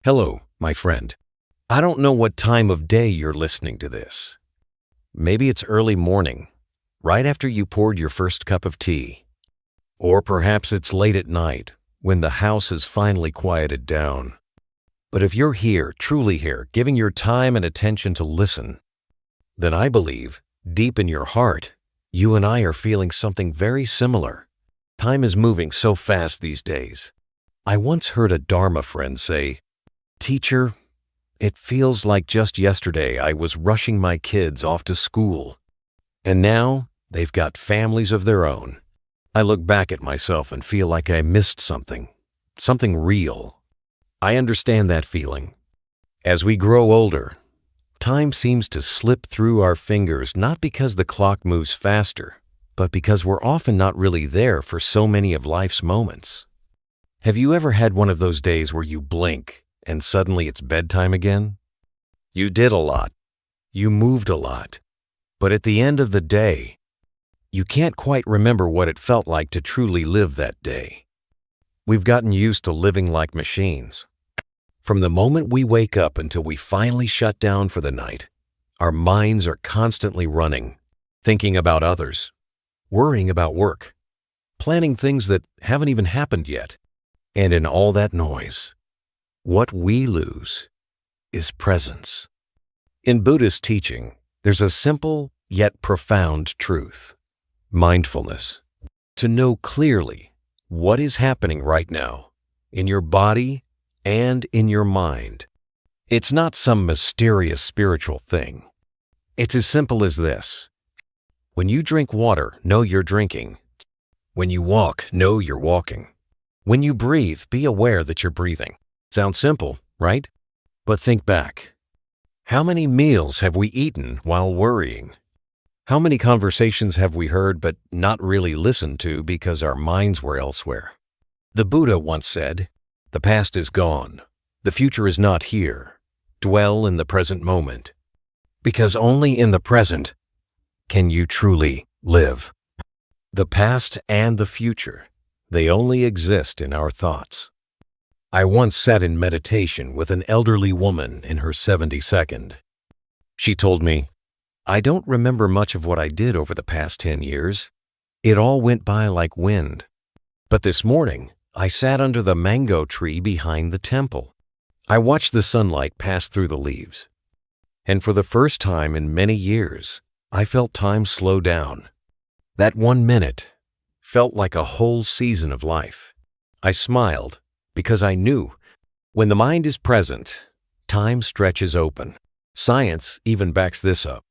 Hello, my friend. I don't know what time of day you're listening to this. Maybe it's early morning, right after you poured your first cup of tea. Or perhaps it's late at night, when the house has finally quieted down. But if you're here, truly here, giving your time and attention to listen, then I believe, deep in your heart, you and I are feeling something very similar. Time is moving so fast these days. I once heard a Dharma friend say, "Teacher, it feels like just yesterday I was rushing my kids off to school, and now they've got families of their own. I look back at myself and feel like I missed something real." I understand that feeling. As we grow older, time seems to slip through our fingers not because the clock moves faster, but because we're often not really there for so many of life's moments. Have you ever had one of those days where you blink and suddenly it's bedtime again? You did a lot. You moved a lot. But at the end of the day, you can't quite remember what it felt like to truly live that day. We've gotten used to living like machines. From the moment we wake up until we finally shut down for the night, our minds are constantly running, thinking about others, worrying about work, planning things that haven't even happened yet. And in all that noise, what we lose is presence. In Buddhist teaching, there's a simple yet profound truth: mindfulness. To know clearly what is happening right now, in your body and in your mind. It's not some mysterious spiritual thing. It's as simple as this. When you drink water, know you're drinking. When you walk, know you're walking. When you breathe, be aware that you're breathing. Sounds simple, right? But think back. How many meals have we eaten while worrying? How many conversations have we heard but not really listened to because our minds were elsewhere? The Buddha once said, "The past is gone. The future is not here. Dwell in the present moment. Because only in the present can you truly live." The past and the future, they only exist in our thoughts. I once sat in meditation with an elderly woman in her 72nd. She told me, "I don't remember much of what I did over the past 10 years. It all went by like wind. But this morning, I sat under the mango tree behind the temple. I watched the sunlight pass through the leaves. And for the first time in many years, I felt time slow down. That 1 minute felt like a whole season of life. I smiled because I knew when the mind is present, time stretches open. Science even backs this up.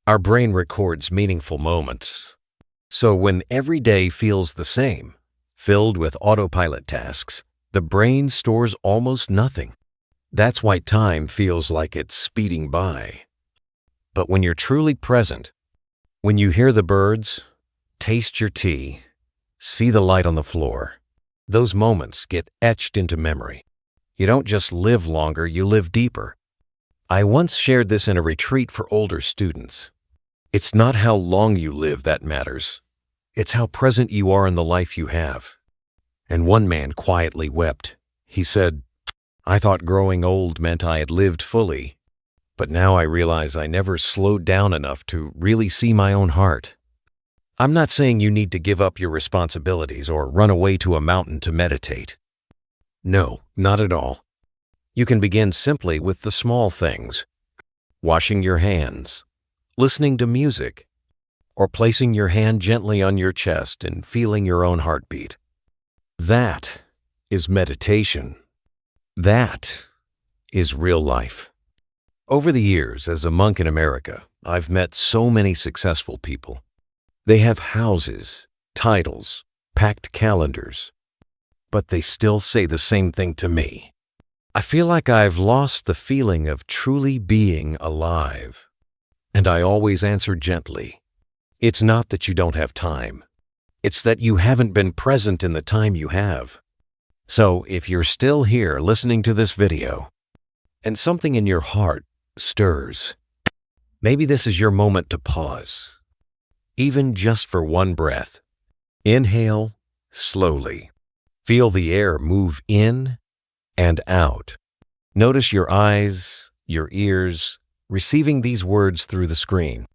Our brain records meaningful moments. So when every day feels the same, filled with autopilot tasks, the brain stores almost nothing. That's why time feels like it's speeding by. But when you're truly present, when you hear the birds, taste your tea, see the light on the floor, those moments get etched into memory. You don't just live longer, you live deeper. I once shared this in a retreat for older students. It's not how long you live that matters. It's how present you are in the life you have. And one man quietly wept. He said, "I thought growing old meant I had lived fully, but now I realize I never slowed down enough to really see my own heart." I'm not saying you need to give up your responsibilities or run away to a mountain to meditate. No, not at all. You can begin simply with the small things: washing your hands, listening to music, or placing your hand gently on your chest and feeling your own heartbeat. That is meditation. That is real life. Over the years, as a monk in America, I've met so many successful people. They have houses, titles, packed calendars, but they still say the same thing to me. I feel like I've lost the feeling of truly being alive. And I always answer gently, it's not that you don't have time. It's that you haven't been present in the time you have. So if you're still here listening to this video, and something in your heart stirs, maybe this is your moment to pause. Even just for one breath. Inhale slowly. Feel the air move in and out. Notice your eyes, your ears, receiving these words through the screen,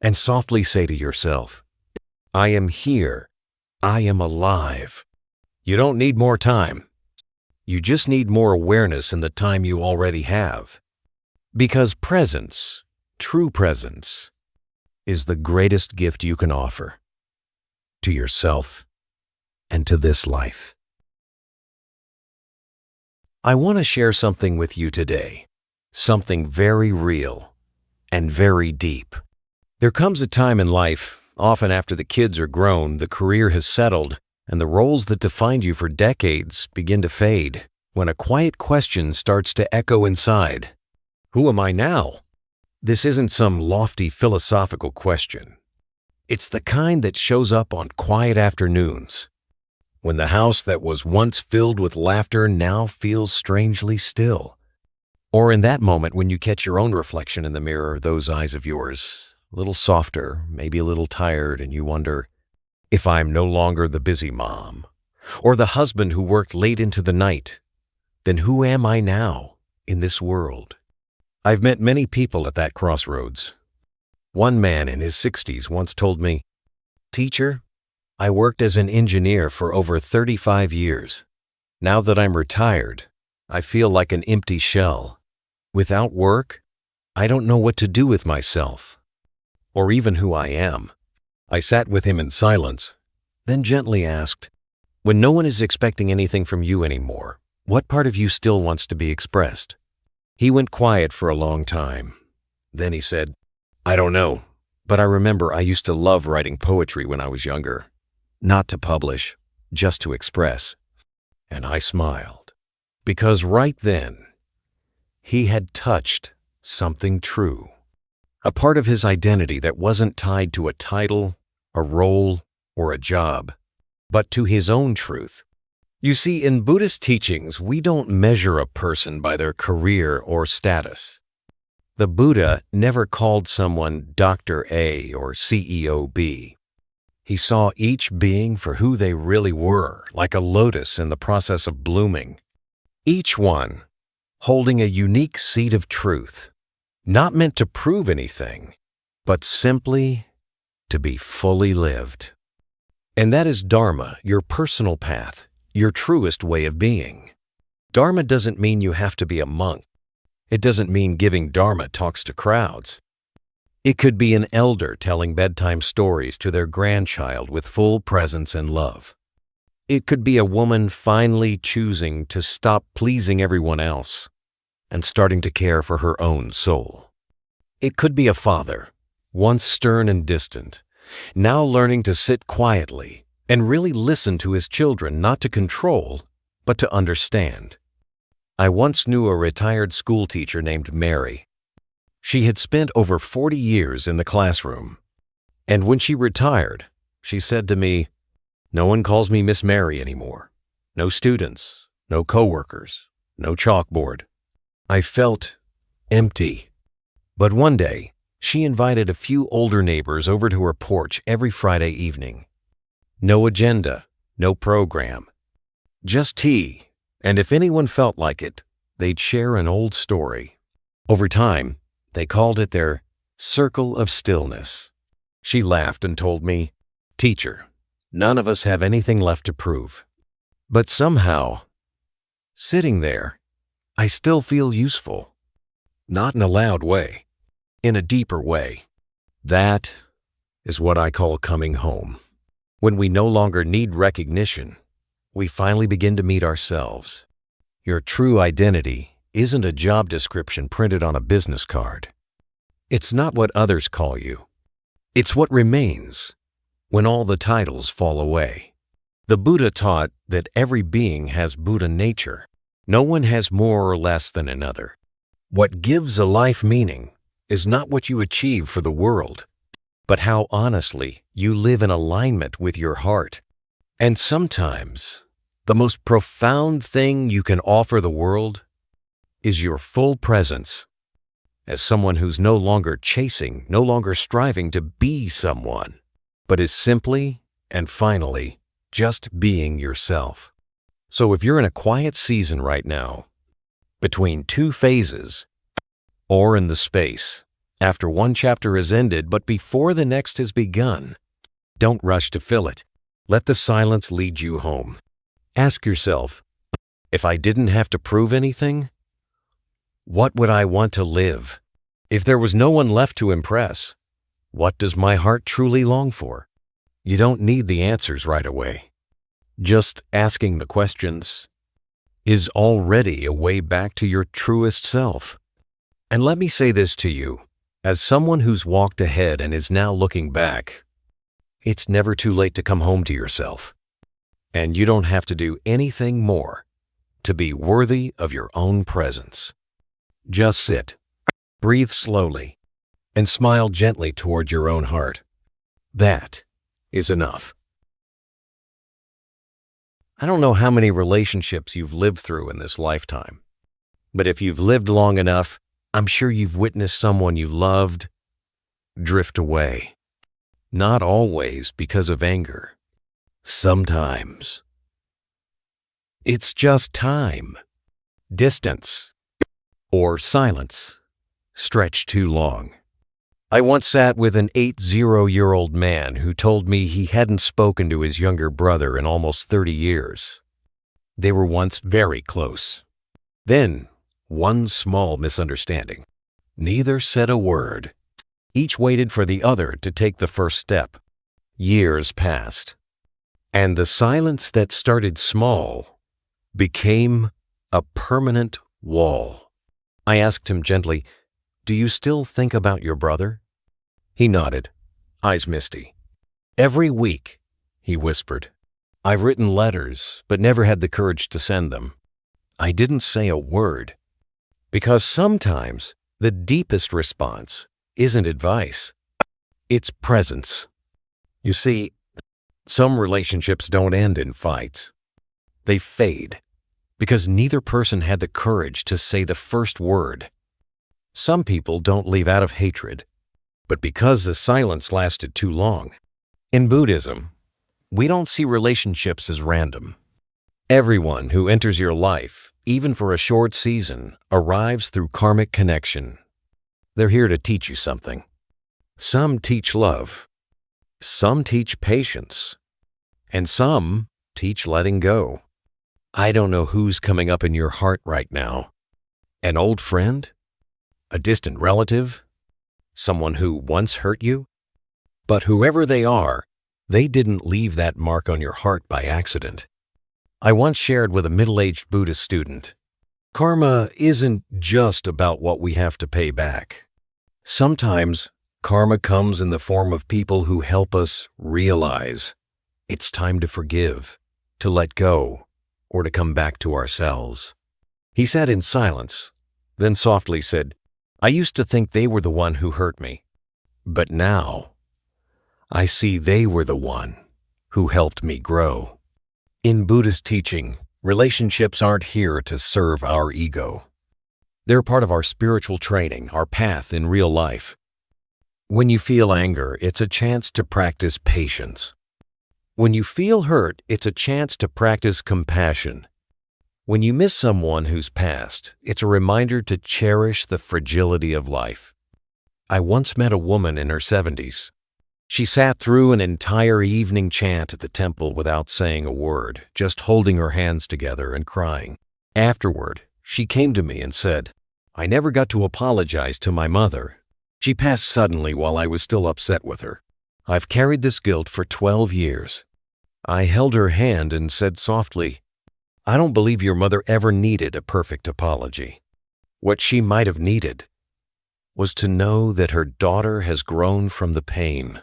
and softly say to yourself, I am here. I am alive. You don't need more time. You just need more awareness in the time you already have. Because presence, true presence, is the greatest gift you can offer to yourself and to this life. I want to share something with you today, something very real and very deep. There comes a time in life, often after the kids are grown, the career has settled, and the roles that defined you for decades begin to fade, when a quiet question starts to echo inside. Who am I now? This isn't some lofty philosophical question. It's the kind that shows up on quiet afternoons, when the house that was once filled with laughter now feels strangely still. Or in that moment when you catch your own reflection in the mirror, those eyes of yours, a little softer, maybe a little tired, and you wonder, if I'm no longer the busy mom, or the husband who worked late into the night, then who am I now in this world? I've met many people at that crossroads. One man in his 60s once told me, Teacher, I worked as an engineer for over 35 years. Now that I'm retired, I feel like an empty shell. Without work, I don't know what to do with myself, or even who I am. I sat with him in silence, then gently asked, when no one is expecting anything from you anymore, what part of you still wants to be expressed? He went quiet for a long time. Then he said, I don't know, but I remember I used to love writing poetry when I was younger. Not to publish, just to express. And I smiled, because right then, he had touched something true. A part of his identity that wasn't tied to a title, a role, or a job, but to his own truth. You see, in Buddhist teachings, we don't measure a person by their career or status. The Buddha never called someone Dr. A or CEO B. He saw each being for who they really were, like a lotus in the process of blooming. Each one holding a unique seed of truth, not meant to prove anything, but simply to be fully lived. And that is Dharma, your personal path, your truest way of being. Dharma doesn't mean you have to be a monk. It doesn't mean giving Dharma talks to crowds. It could be an elder telling bedtime stories to their grandchild with full presence and love. It could be a woman finally choosing to stop pleasing everyone else and starting to care for her own soul. It could be a father, once stern and distant, now learning to sit quietly and really listen to his children, not to control, but to understand. I once knew a retired school teacher named Mary. She had spent over 40 years in the classroom, and when she retired, she said to me, no one calls me Miss Mary anymore. No students, no coworkers, no chalkboard. I felt empty. But one day, she invited a few older neighbors over to her porch every Friday evening. No agenda, no program, just tea, and if anyone felt like it, they'd share an old story. Over time, they called it their circle of stillness. She laughed and told me, Teacher, none of us have anything left to prove. But somehow, sitting there, I still feel useful. Not in a loud way, in a deeper way. That is what I call coming home. When we no longer need recognition, we finally begin to meet ourselves. Your true identity isn't a job description printed on a business card. It's not what others call you. It's what remains when all the titles fall away. The Buddha taught that every being has Buddha nature. No one has more or less than another. What gives a life meaning is not what you achieve for the world, but how honestly you live in alignment with your heart. And sometimes, the most profound thing you can offer the world is your full presence as someone who's no longer chasing, no longer striving to be someone, but is simply and finally just being yourself. So if you're in a quiet season right now, between two phases, or in the space, after one chapter has ended but before the next has begun. Don't rush to fill it. Let the silence lead you home. Ask yourself, if I didn't have to prove anything, what would I want to live? If there was no one left to impress, what does my heart truly long for? You don't need the answers right away. Just asking the questions is already a way back to your truest self. And let me say this to you, as someone who's walked ahead and is now looking back, it's never too late to come home to yourself. And you don't have to do anything more to be worthy of your own presence. Just sit, breathe slowly, and smile gently toward your own heart. That is enough. I don't know how many relationships you've lived through in this lifetime, but if you've lived long enough, I'm sure you've witnessed someone you loved drift away. Not always because of anger. Sometimes it's just time, distance, or silence stretched too long. I once sat with an 80-year-old man who told me he hadn't spoken to his younger brother in almost 30 years. They were once very close. Then, one small misunderstanding. Neither said a word. Each waited for the other to take the first step. Years passed, and the silence that started small became a permanent wall. I asked him gently, "Do you still think about your brother?" He nodded, eyes misty. "Every week," he whispered. "I've written letters, but never had the courage to send them. I didn't say a word, because sometimes the deepest response isn't advice, it's presence. You see, some relationships don't end in fights. They fade, because neither person had the courage to say the first word. Some people don't leave out of hatred, but because the silence lasted too long. In Buddhism, we don't see relationships as random. Everyone who enters your life, even for a short season, arrives through karmic connection. They're here to teach you something. Some teach love, some teach patience, and some teach letting go. I don't know who's coming up in your heart right now. An old friend? A distant relative? Someone who once hurt you? But whoever they are, they didn't leave that mark on your heart by accident. I once shared with a middle-aged Buddhist student, karma isn't just about what we have to pay back. Sometimes karma comes in the form of people who help us realize it's time to forgive, to let go, or to come back to ourselves. He sat in silence, then softly said, "I used to think they were the one who hurt me, but now I see they were the one who helped me grow." In Buddhist teaching, relationships aren't here to serve our ego. They're part of our spiritual training, our path in real life. When you feel anger, it's a chance to practice patience. When you feel hurt, it's a chance to practice compassion. When you miss someone who's passed, it's a reminder to cherish the fragility of life. I once met a woman in her 70s. She sat through an entire evening chant at the temple without saying a word, just holding her hands together and crying. Afterward, she came to me and said, "I never got to apologize to my mother. She passed suddenly while I was still upset with her. I've carried this guilt for 12 years. I held her hand and said softly, I don't believe your mother ever needed a perfect apology. What she might have needed was to know that her daughter has grown from the pain.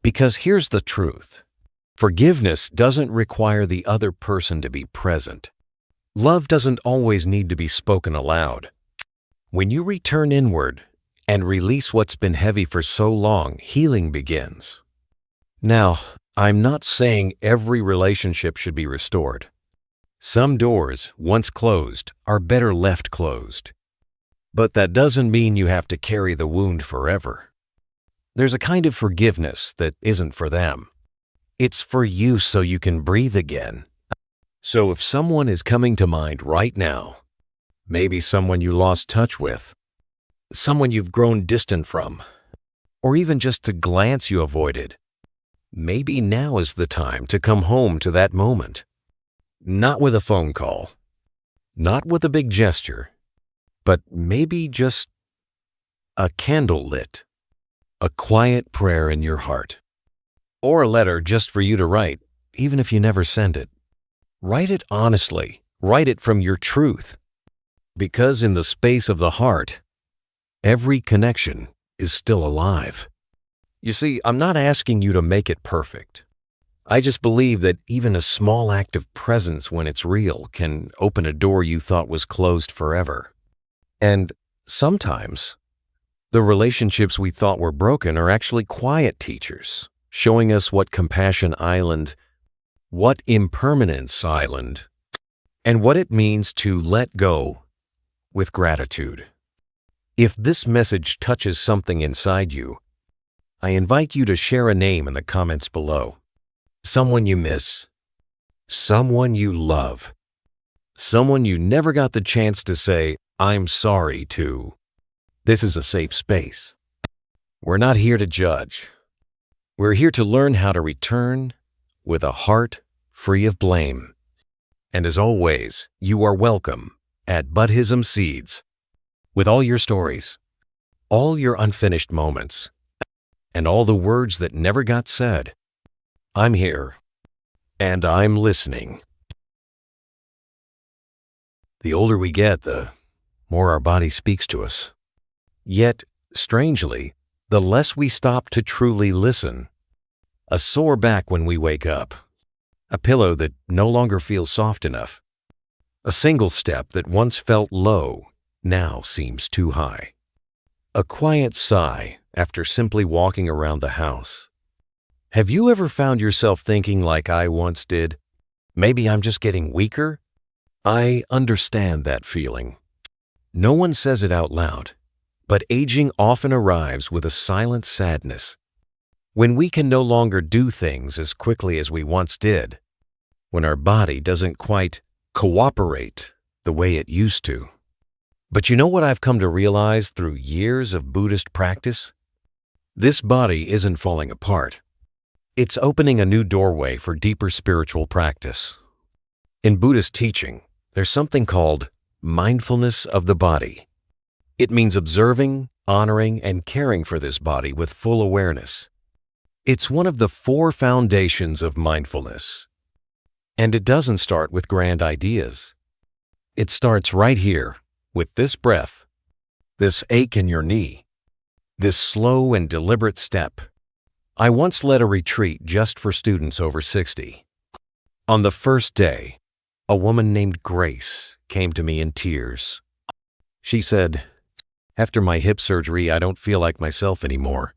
Because here's the truth. Forgiveness doesn't require the other person to be present. Love doesn't always need to be spoken aloud. When you return inward and release what's been heavy for so long, healing begins. Now, I'm not saying every relationship should be restored. Some doors, once closed, are better left closed. But that doesn't mean you have to carry the wound forever. There's a kind of forgiveness that isn't for them. It's for you so you can breathe again. So if someone is coming to mind right now, Maybe someone you lost touch with, someone you've grown distant from, or even just a glance you avoided. Maybe now is the time to come home to that moment. Not with a phone call, not with a big gesture, but maybe just a candle lit, a quiet prayer in your heart, or a letter just for you to write, even if you never send it. Write it honestly, write it from your truth, because in the space of the heart, every connection is still alive. You see, I'm not asking you to make it perfect. I just believe that even a small act of presence when it's real can open a door you thought was closed forever. And sometimes, the relationships we thought were broken are actually quiet teachers, showing us what Compassion Island, what Impermanence Island, and what it means to let go with gratitude. If this message touches something inside you, I invite you to share a name in the comments below. Someone you miss, someone you love, someone you never got the chance to say, "I'm sorry" to. This is a safe space. We're not here to judge. We're here to learn how to return with a heart free of blame. And as always, you are welcome at Buddhism Seeds with all your stories, all your unfinished moments, and all the words that never got said. I'm here, and I'm listening. The older we get, the more our body speaks to us. Yet, strangely, the less we stop to truly listen. A sore back when we wake up. A pillow that no longer feels soft enough. A single step that once felt low now seems too high. A quiet sigh after simply walking around the house. Have you ever found yourself thinking like I once did? Maybe I'm just getting weaker? I understand that feeling. No one says it out loud, but aging often arrives with a silent sadness. When we can no longer do things as quickly as we once did. When our body doesn't quite cooperate the way it used to. But you know what I've come to realize through years of Buddhist practice? This body isn't falling apart. It's opening a new doorway for deeper spiritual practice. In Buddhist teaching, there's something called mindfulness of the body. It means observing, honoring, and caring for this body with full awareness. It's one of the 4 foundations of mindfulness. And it doesn't start with grand ideas. It starts right here, with this breath, this ache in your knee, this slow and deliberate step. I once led a retreat just for students over 60. On the first day, a woman named Grace came to me in tears. She said, "After my hip surgery, I don't feel like myself anymore.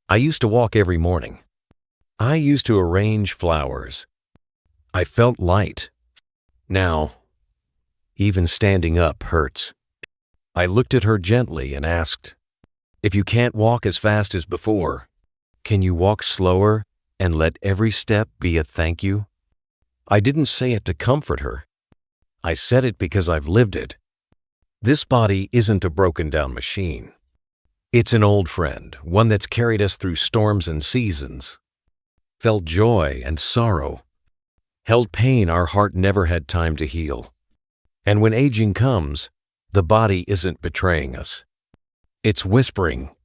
I used to walk every morning. I used to arrange flowers. I felt light. Now, even standing up hurts." I looked at her gently and asked, "If you can't walk as fast as before, can you walk slower and let every step be a thank you?" I didn't say it to comfort her. I said it because I've lived it. This body isn't a broken-down machine. It's an old friend, one that's carried us through storms and seasons, felt joy and sorrow, held pain our heart never had time to heal. And when aging comes, the body isn't betraying us. It's whispering,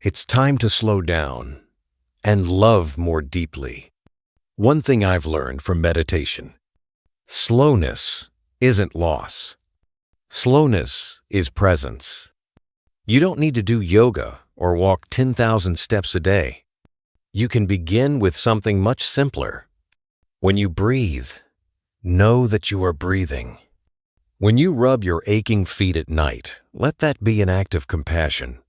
it's time to slow down and love more deeply. One thing I've learned from meditation: slowness isn't loss. Slowness is presence. You don't need to do yoga or walk 10,000 steps a day. You can begin with something much simpler. When you breathe, know that you are breathing. When you rub your aching feet at night, let that be an act of compassion.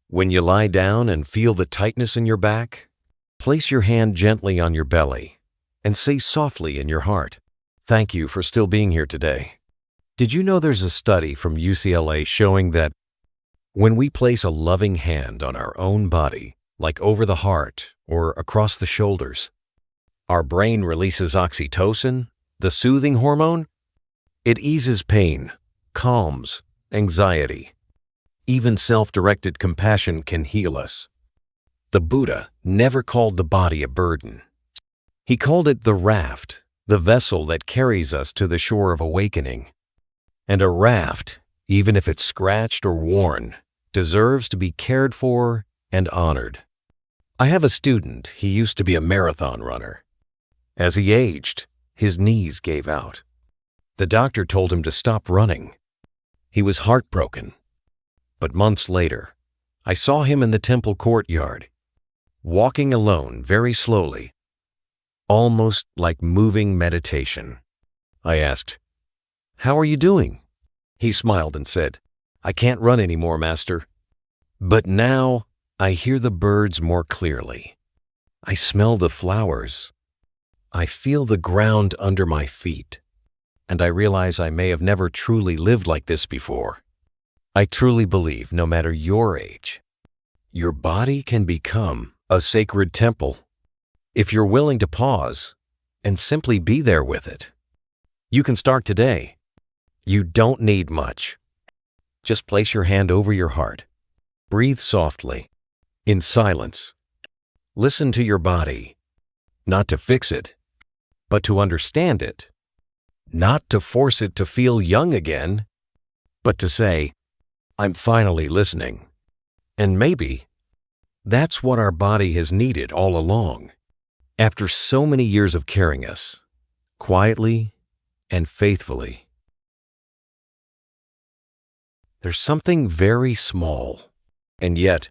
When you lie down and feel the tightness in your back, place your hand gently on your belly and say softly in your heart, "Thank you for still being here today." Did you know there's a study from UCLA showing that when we place a loving hand on our own body, like over the heart or across the shoulders, our brain releases oxytocin, the soothing hormone? It eases pain, calms anxiety. Even self-directed compassion can heal us. The Buddha never called the body a burden. He called it the raft, the vessel that carries us to the shore of awakening. And a raft, even if it's scratched or worn, deserves to be cared for and honored. I have a student. He used to be a marathon runner. As he aged, his knees gave out. The doctor told him to stop running. He was heartbroken. But months later, I saw him in the temple courtyard, walking alone very slowly, almost like moving meditation. I asked, "How are you doing?" He smiled and said, "I can't run anymore, Master. But now I hear the birds more clearly. I smell the flowers. I feel the ground under my feet. And I realize I may have never truly lived like this before." I truly believe no matter your age, your body can become a sacred temple if you're willing to pause and simply be there with it. You can start today. You don't need much. Just place your hand over your heart. Breathe softly, in silence. Listen to your body, not to fix it, but to understand it. Not to force it to feel young again, but to say, "I'm finally listening." And maybe that's what our body has needed all along. After so many years of carrying us, quietly and faithfully. There's something very small, and yet,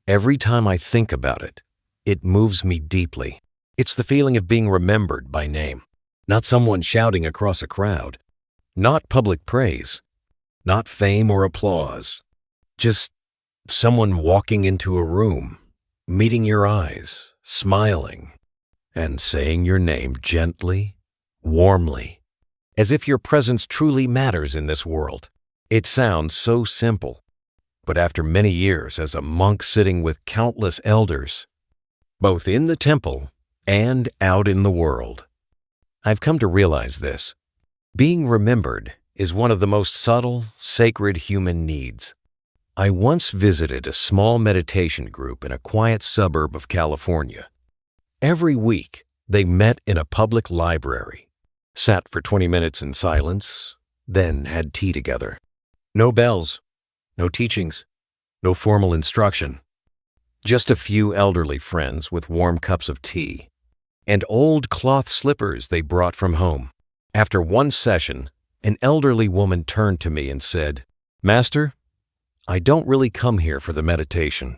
every time I think about it, it moves me deeply. It's the feeling of being remembered by name, not someone shouting across a crowd, not public praise, not fame or applause, just someone walking into a room, meeting your eyes, smiling, and saying your name gently, warmly, as if your presence truly matters in this world. It sounds so simple, but after many years as a monk sitting with countless elders, both in the temple and out in the world, I've come to realize this. Being remembered is one of the most subtle, sacred human needs. I once visited a small meditation group in a quiet suburb of California. Every week, they met in a public library, sat for 20 minutes in silence, then had tea together. No bells, no teachings, no formal instruction. Just a few elderly friends with warm cups of tea and old cloth slippers they brought from home. After one session, an elderly woman turned to me and said, "Master, I don't really come here for the meditation.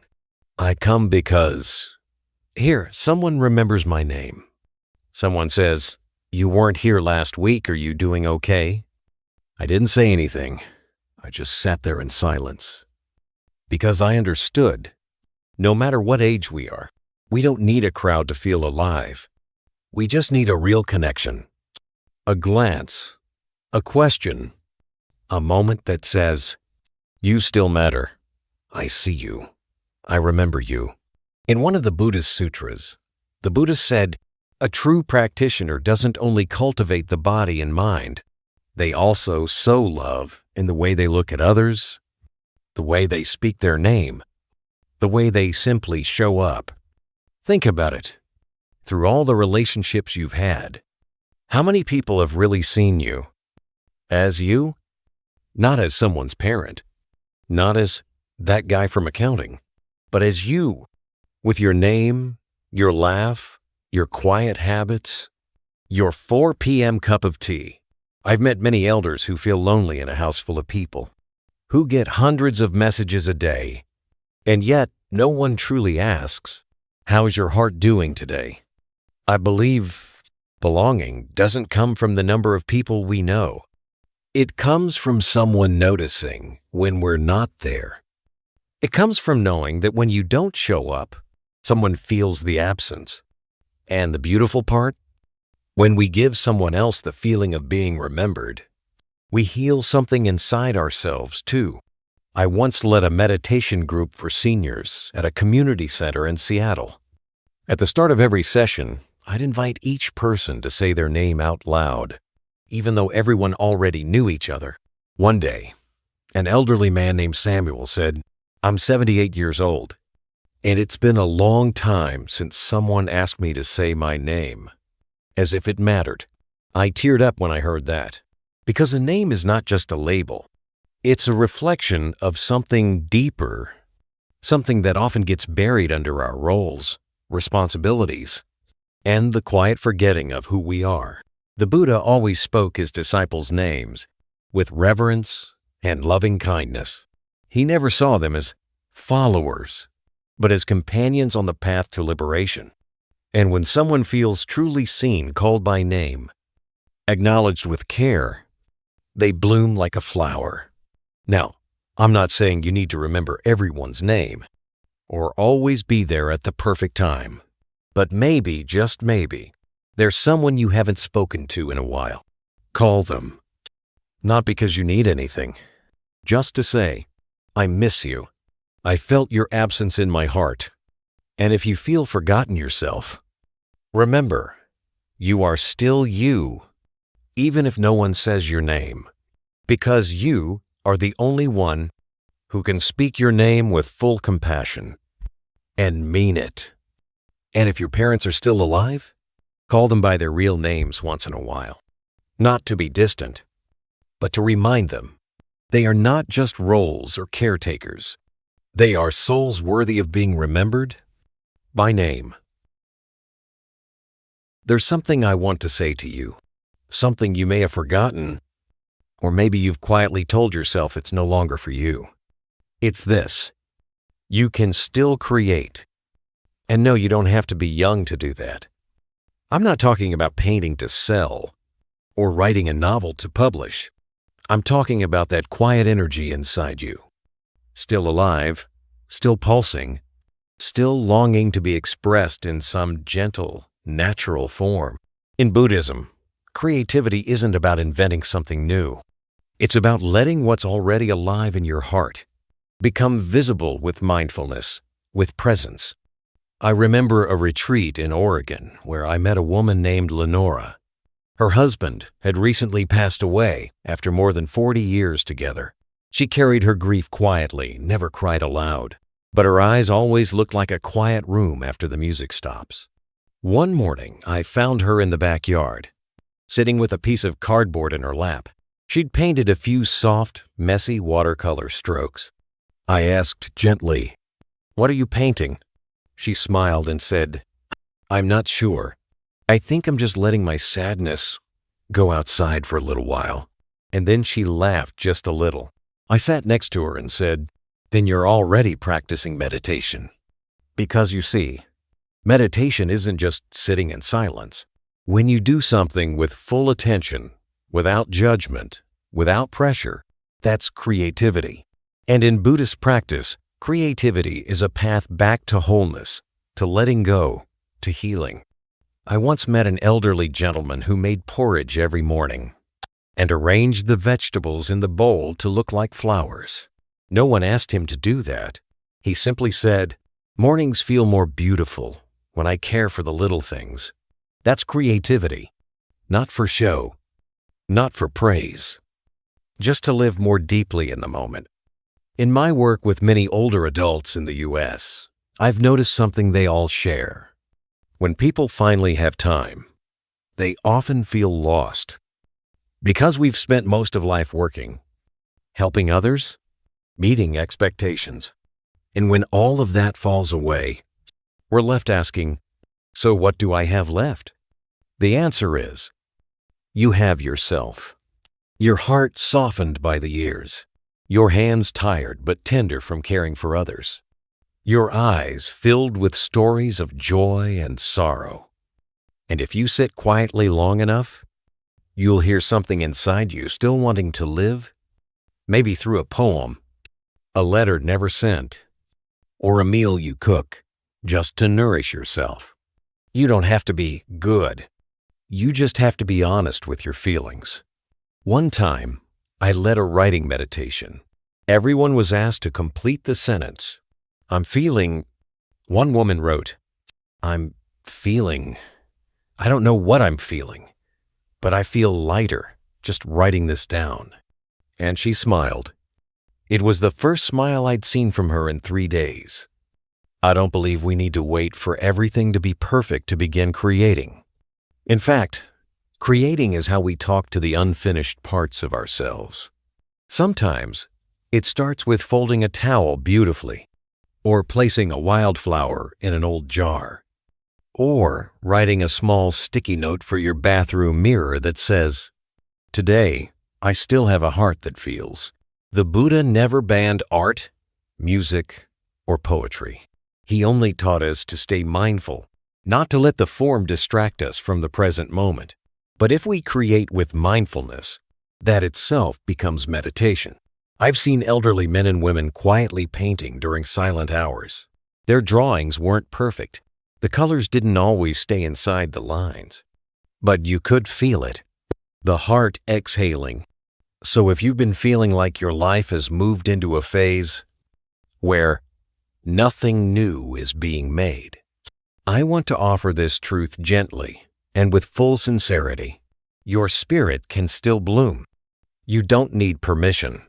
I come because, here, someone remembers my name. Someone says, 'You weren't here last week. Are you doing okay?' I didn't say anything. I just sat there in silence. Because I understood, no matter what age we are, we don't need a crowd to feel alive. We just need a real connection. A glance, a question, a moment that says, 'You still matter. I see you. I remember you.'" In one of the Buddhist sutras, the Buddha said, "A true practitioner doesn't only cultivate the body and mind, they also sow love in the way they look at others, the way they speak their name, the way they simply show up." Think about it. Through all the relationships you've had, how many people have really seen you as you? Not as someone's parent, not as that guy from accounting, but as you, with your name, your laugh, your quiet habits, your 4 p.m. cup of tea. I've met many elders who feel lonely in a house full of people, who get hundreds of messages a day, and yet no one truly asks, "How's your heart doing today?" I believe belonging doesn't come from the number of people we know. It comes from someone noticing when we're not there. It comes from knowing that when you don't show up, someone feels the absence. And the beautiful part? When we give someone else the feeling of being remembered, we heal something inside ourselves too. I once led a meditation group for seniors at a community center in Seattle. At the start of every session, I'd invite each person to say their name out loud, even though everyone already knew each other. One day, an elderly man named Samuel said, "I'm 78 years old, and it's been a long time since someone asked me to say my name." As if it mattered. I teared up when I heard that. Because a name is not just a label. It's a reflection of something deeper, something that often gets buried under our roles, responsibilities, and the quiet forgetting of who we are. The Buddha always spoke his disciples' names with reverence and loving kindness. He never saw them as followers, but as companions on the path to liberation. And when someone feels truly seen, called by name, acknowledged with care, they bloom like a flower. Now, I'm not saying you need to remember everyone's name or always be there at the perfect time. But maybe, just maybe, there's someone you haven't spoken to in a while. Call them. Not because you need anything, just to say, "I miss you. I felt your absence in my heart." And if you feel forgotten yourself, remember, you are still you, even if no one says your name, because you are the only one who can speak your name with full compassion and mean it. And if your parents are still alive, call them by their real names once in a while, not to be distant, but to remind them they are not just roles or caretakers. They are souls worthy of being remembered by name. There's something I want to say to you, something you may have forgotten, or maybe you've quietly told yourself it's no longer for you. It's this: you can still create. And no, you don't have to be young to do that. I'm not talking about painting to sell or writing a novel to publish. I'm talking about that quiet energy inside you, still alive, still pulsing, still longing to be expressed in some gentle, natural form. In Buddhism, creativity isn't about inventing something new. It's about letting what's already alive in your heart become visible with mindfulness, with presence. I remember a retreat in Oregon where I met a woman named Lenora. Her husband had recently passed away after more than 40 years together. She carried her grief quietly, never cried aloud, but her eyes always looked like a quiet room after the music stops. One morning, I found her in the backyard, sitting with a piece of cardboard in her lap. She'd painted a few soft, messy watercolor strokes. I asked gently, "What are you painting?" She smiled and said, "I'm not sure. I think I'm just letting my sadness go outside for a little while." And then she laughed just a little. I sat next to her and said, "Then you're already practicing meditation." Because you see, meditation isn't just sitting in silence. When you do something with full attention, without judgment, without pressure, that's creativity. And in Buddhist practice, creativity is a path back to wholeness, to letting go, to healing. I once met an elderly gentleman who made porridge every morning and arranged the vegetables in the bowl to look like flowers. No one asked him to do that. He simply said, "Mornings feel more beautiful when I care for the little things." That's creativity, not for show, not for praise, just to live more deeply in the moment. In my work with many older adults in the U.S., I've noticed something they all share. When people finally have time, they often feel lost. Because we've spent most of life working, helping others, meeting expectations. And when all of that falls away, we're left asking, so what do I have left? The answer is, you have yourself. Your heart softened by the years. Your hands tired but tender from caring for others. Your eyes filled with stories of joy and sorrow. And if you sit quietly long enough, you'll hear something inside you still wanting to live, maybe through a poem, a letter never sent, or a meal you cook just to nourish yourself. You don't have to be good. You just have to be honest with your feelings. One time, I led a writing meditation. Everyone was asked to complete the sentence, "I'm feeling." One woman wrote, "I'm feeling. I don't know what I'm feeling, but I feel lighter just writing this down." and she smiled. It was the first smile I'd seen from her in 3 days. I don't believe we need to wait for everything to be perfect to begin creating. In fact, creating is how we talk to the unfinished parts of ourselves. Sometimes, it starts with folding a towel beautifully, or placing a wildflower in an old jar, or writing a small sticky note for your bathroom mirror that says, "Today, I still have a heart that feels." The Buddha never banned art, music, or poetry. He only taught us to stay mindful, not to let the form distract us from the present moment. But if we create with mindfulness, that itself becomes meditation. I've seen elderly men and women quietly painting during silent hours. Their drawings weren't perfect. The colors didn't always stay inside the lines. But you could feel it, the heart exhaling. So if you've been feeling like your life has moved into a phase where nothing new is being made, I want to offer this truth gently and with full sincerity. Your spirit can still bloom. You don't need permission.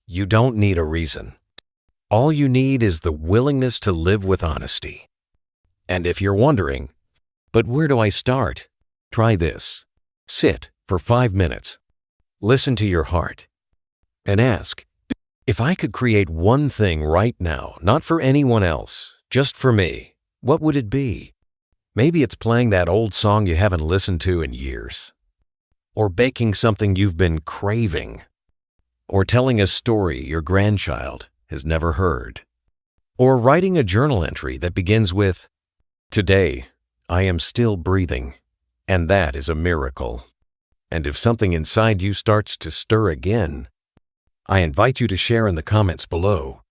You don't need a reason. All you need is the willingness to live with honesty. And if you're wondering, but where do I start? Try this. Sit for 5 minutes. Listen to your heart. And ask, if I could create one thing right now, not for anyone else, just for me, what would it be? Maybe it's playing that old song you haven't listened to in years. Or baking something you've been craving. Or telling a story your grandchild has never heard. Or writing a journal entry that begins with, "Today, I am still breathing, and that is a miracle." And if something inside you starts to stir again, I invite you to share in the comments below.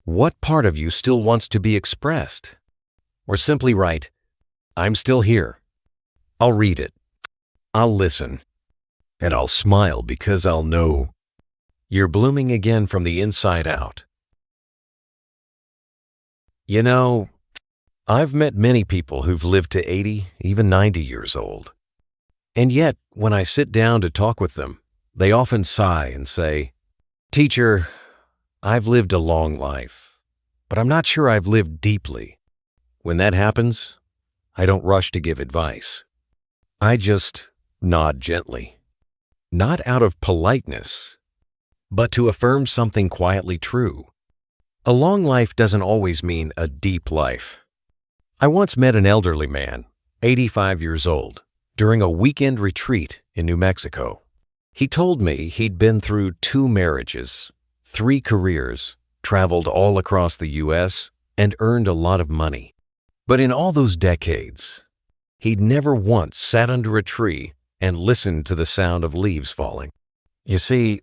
What part of you still wants to be expressed? Or simply write, "I'm still here." I'll read it. I'll listen. And I'll smile because I'll know you're blooming again from the inside out. You know, I've met many people who've lived to 80, even 90 years old. And yet, when I sit down to talk with them, they often sigh and say, "Teacher, I've lived a long life, but I'm not sure I've lived deeply." When that happens, I don't rush to give advice. I just nod gently. Not out of politeness, but to affirm something quietly true. A long life doesn't always mean a deep life. I once met an elderly man, 85 years old, during a weekend retreat in New Mexico. He told me he'd been through 2 marriages, 3 careers, traveled all across the U.S., and earned a lot of money. But in all those decades, he'd never once sat under a tree and listened to the sound of leaves falling. You see,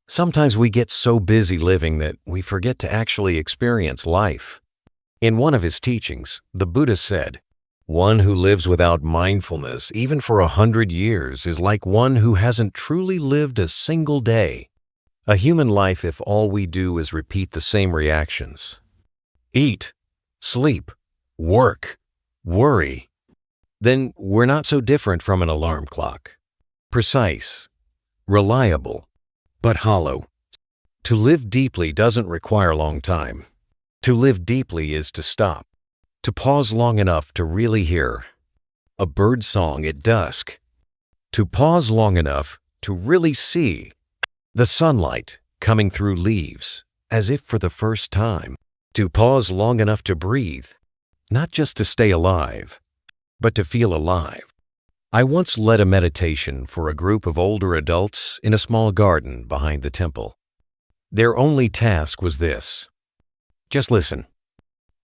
sometimes we get so busy living that we forget to actually experience life. In one of his teachings, the Buddha said, "One who lives without mindfulness, even for 100 years, is like one who hasn't truly lived a single day." A human life, if all we do is repeat the same reactions, eat, sleep, work, worry, then we're not so different from an alarm clock. Precise, reliable, but hollow. To live deeply doesn't require a long time. To live deeply is to stop, to pause long enough to really hear a bird song at dusk, to pause long enough to really see the sunlight coming through leaves as if for the first time, to pause long enough to breathe, not just to stay alive, but to feel alive. I once led a meditation for a group of older adults in a small garden behind the temple. Their only task was this: just listen.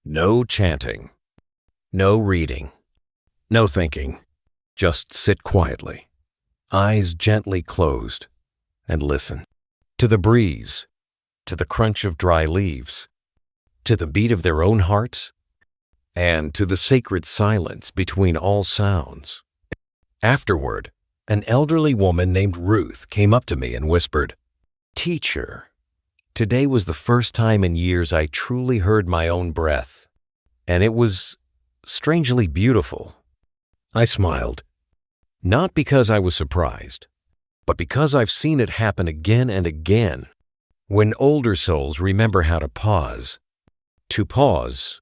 No chanting, no reading, no thinking. Just sit quietly, eyes gently closed, and listen. To the breeze, to the crunch of dry leaves, to the beat of their own hearts, and to the sacred silence between all sounds. Afterward, an elderly woman named Ruth came up to me and whispered, "Teacher, today was the first time in years I truly heard my own breath, and it was strangely beautiful." I smiled, not because I was surprised, but because I've seen it happen again and again. When older souls remember how to pause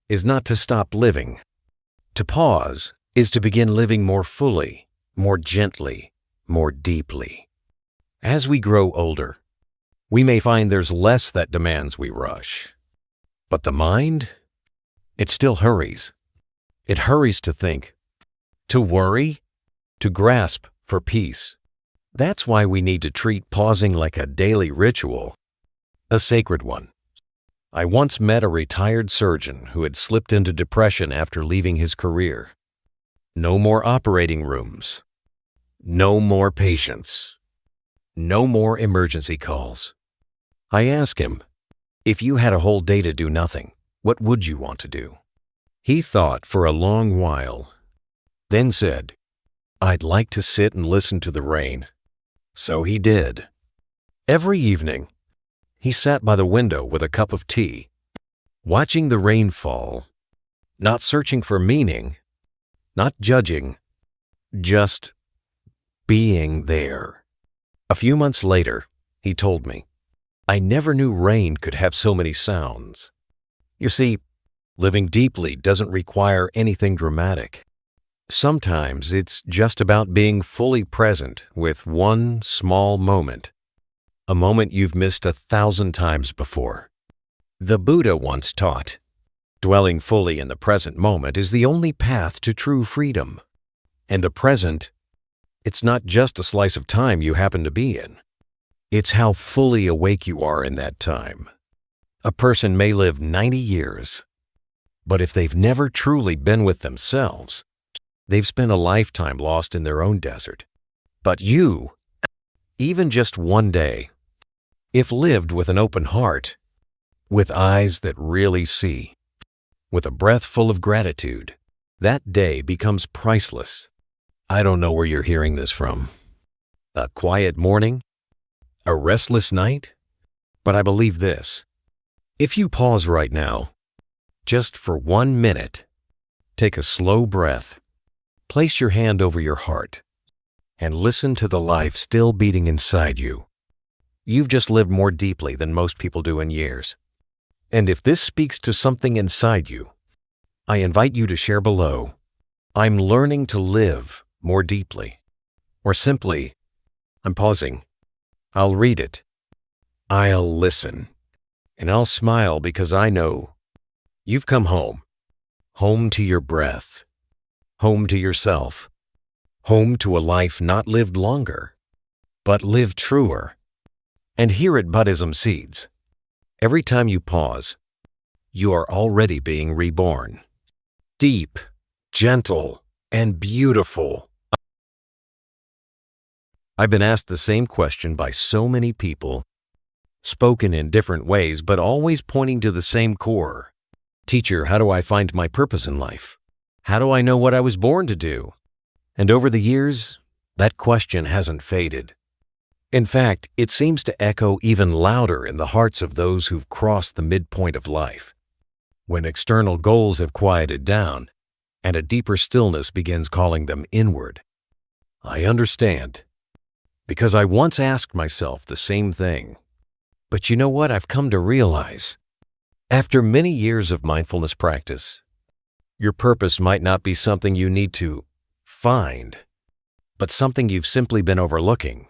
is not to stop living. To pause is to begin living more fully, more gently, more deeply. As we grow older, we may find there's less that demands we rush. But the mind, it still hurries. It hurries to think, to worry, to grasp for peace. That's why we need to treat pausing like a daily ritual, a sacred one. I once met a retired surgeon who had slipped into depression after leaving his career. No more operating rooms. No more patients. No more emergency calls. I asked him, if you had a whole day to do nothing, what would you want to do? He thought for a long while, then said, I'd like to sit and listen to the rain. So he did. Every evening, he sat by the window with a cup of tea, watching the rain fall, not searching for meaning, not judging, just being there. A few months later, he told me, I never knew rain could have so many sounds. You see, living deeply doesn't require anything dramatic. Sometimes it's just about being fully present with one small moment, a moment you've missed 1,000 times before. The Buddha once taught, dwelling fully in the present moment is the only path to true freedom. And the present, it's not just a slice of time you happen to be in. It's how fully awake you are in that time. A person may live 90 years, but if they've never truly been with themselves, they've spent a lifetime lost in their own desert. But you, even just one day, if lived with an open heart, with eyes that really see, with a breath full of gratitude, that day becomes priceless. I don't know where you're hearing this from. A quiet morning? A restless night? But I believe this. If you pause right now, just for 1 minute, take a slow breath, place your hand over your heart, and listen to the life still beating inside you. You've just lived more deeply than most people do in years. And if this speaks to something inside you, I invite you to share below, I'm learning to live more deeply. Or simply, I'm pausing. I'll read it. I'll listen. And I'll smile because I know you've come home. Home to your breath. Home to yourself. Home to a life not lived longer, but lived truer. And here at Buddhism Seeds, every time you pause, you are already being reborn. Deep, gentle, and beautiful. I've been asked the same question by so many people, spoken in different ways, but always pointing to the same core. Teacher, how do I find my purpose in life? How do I know what I was born to do? And over the years, that question hasn't faded. In fact, it seems to echo even louder in the hearts of those who've crossed the midpoint of life, when external goals have quieted down and a deeper stillness begins calling them inward. I understand, because I once asked myself the same thing. But you know what I've come to realize? After many years of mindfulness practice, your purpose might not be something you need to find, but something you've simply been overlooking.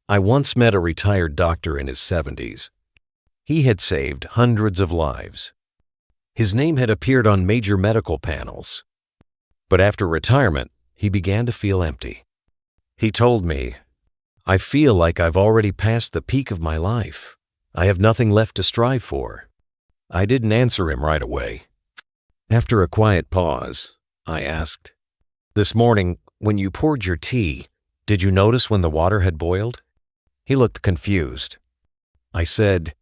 I once met a retired doctor in his 70s. He had saved hundreds of lives. His name had appeared on major medical panels. But after retirement, he began to feel empty. He told me, I feel like I've already passed the peak of my life. I have nothing left to strive for. I didn't answer him right away. After a quiet pause, I asked, this morning, when you poured your tea, did you notice when the water had boiled? He looked confused. I said,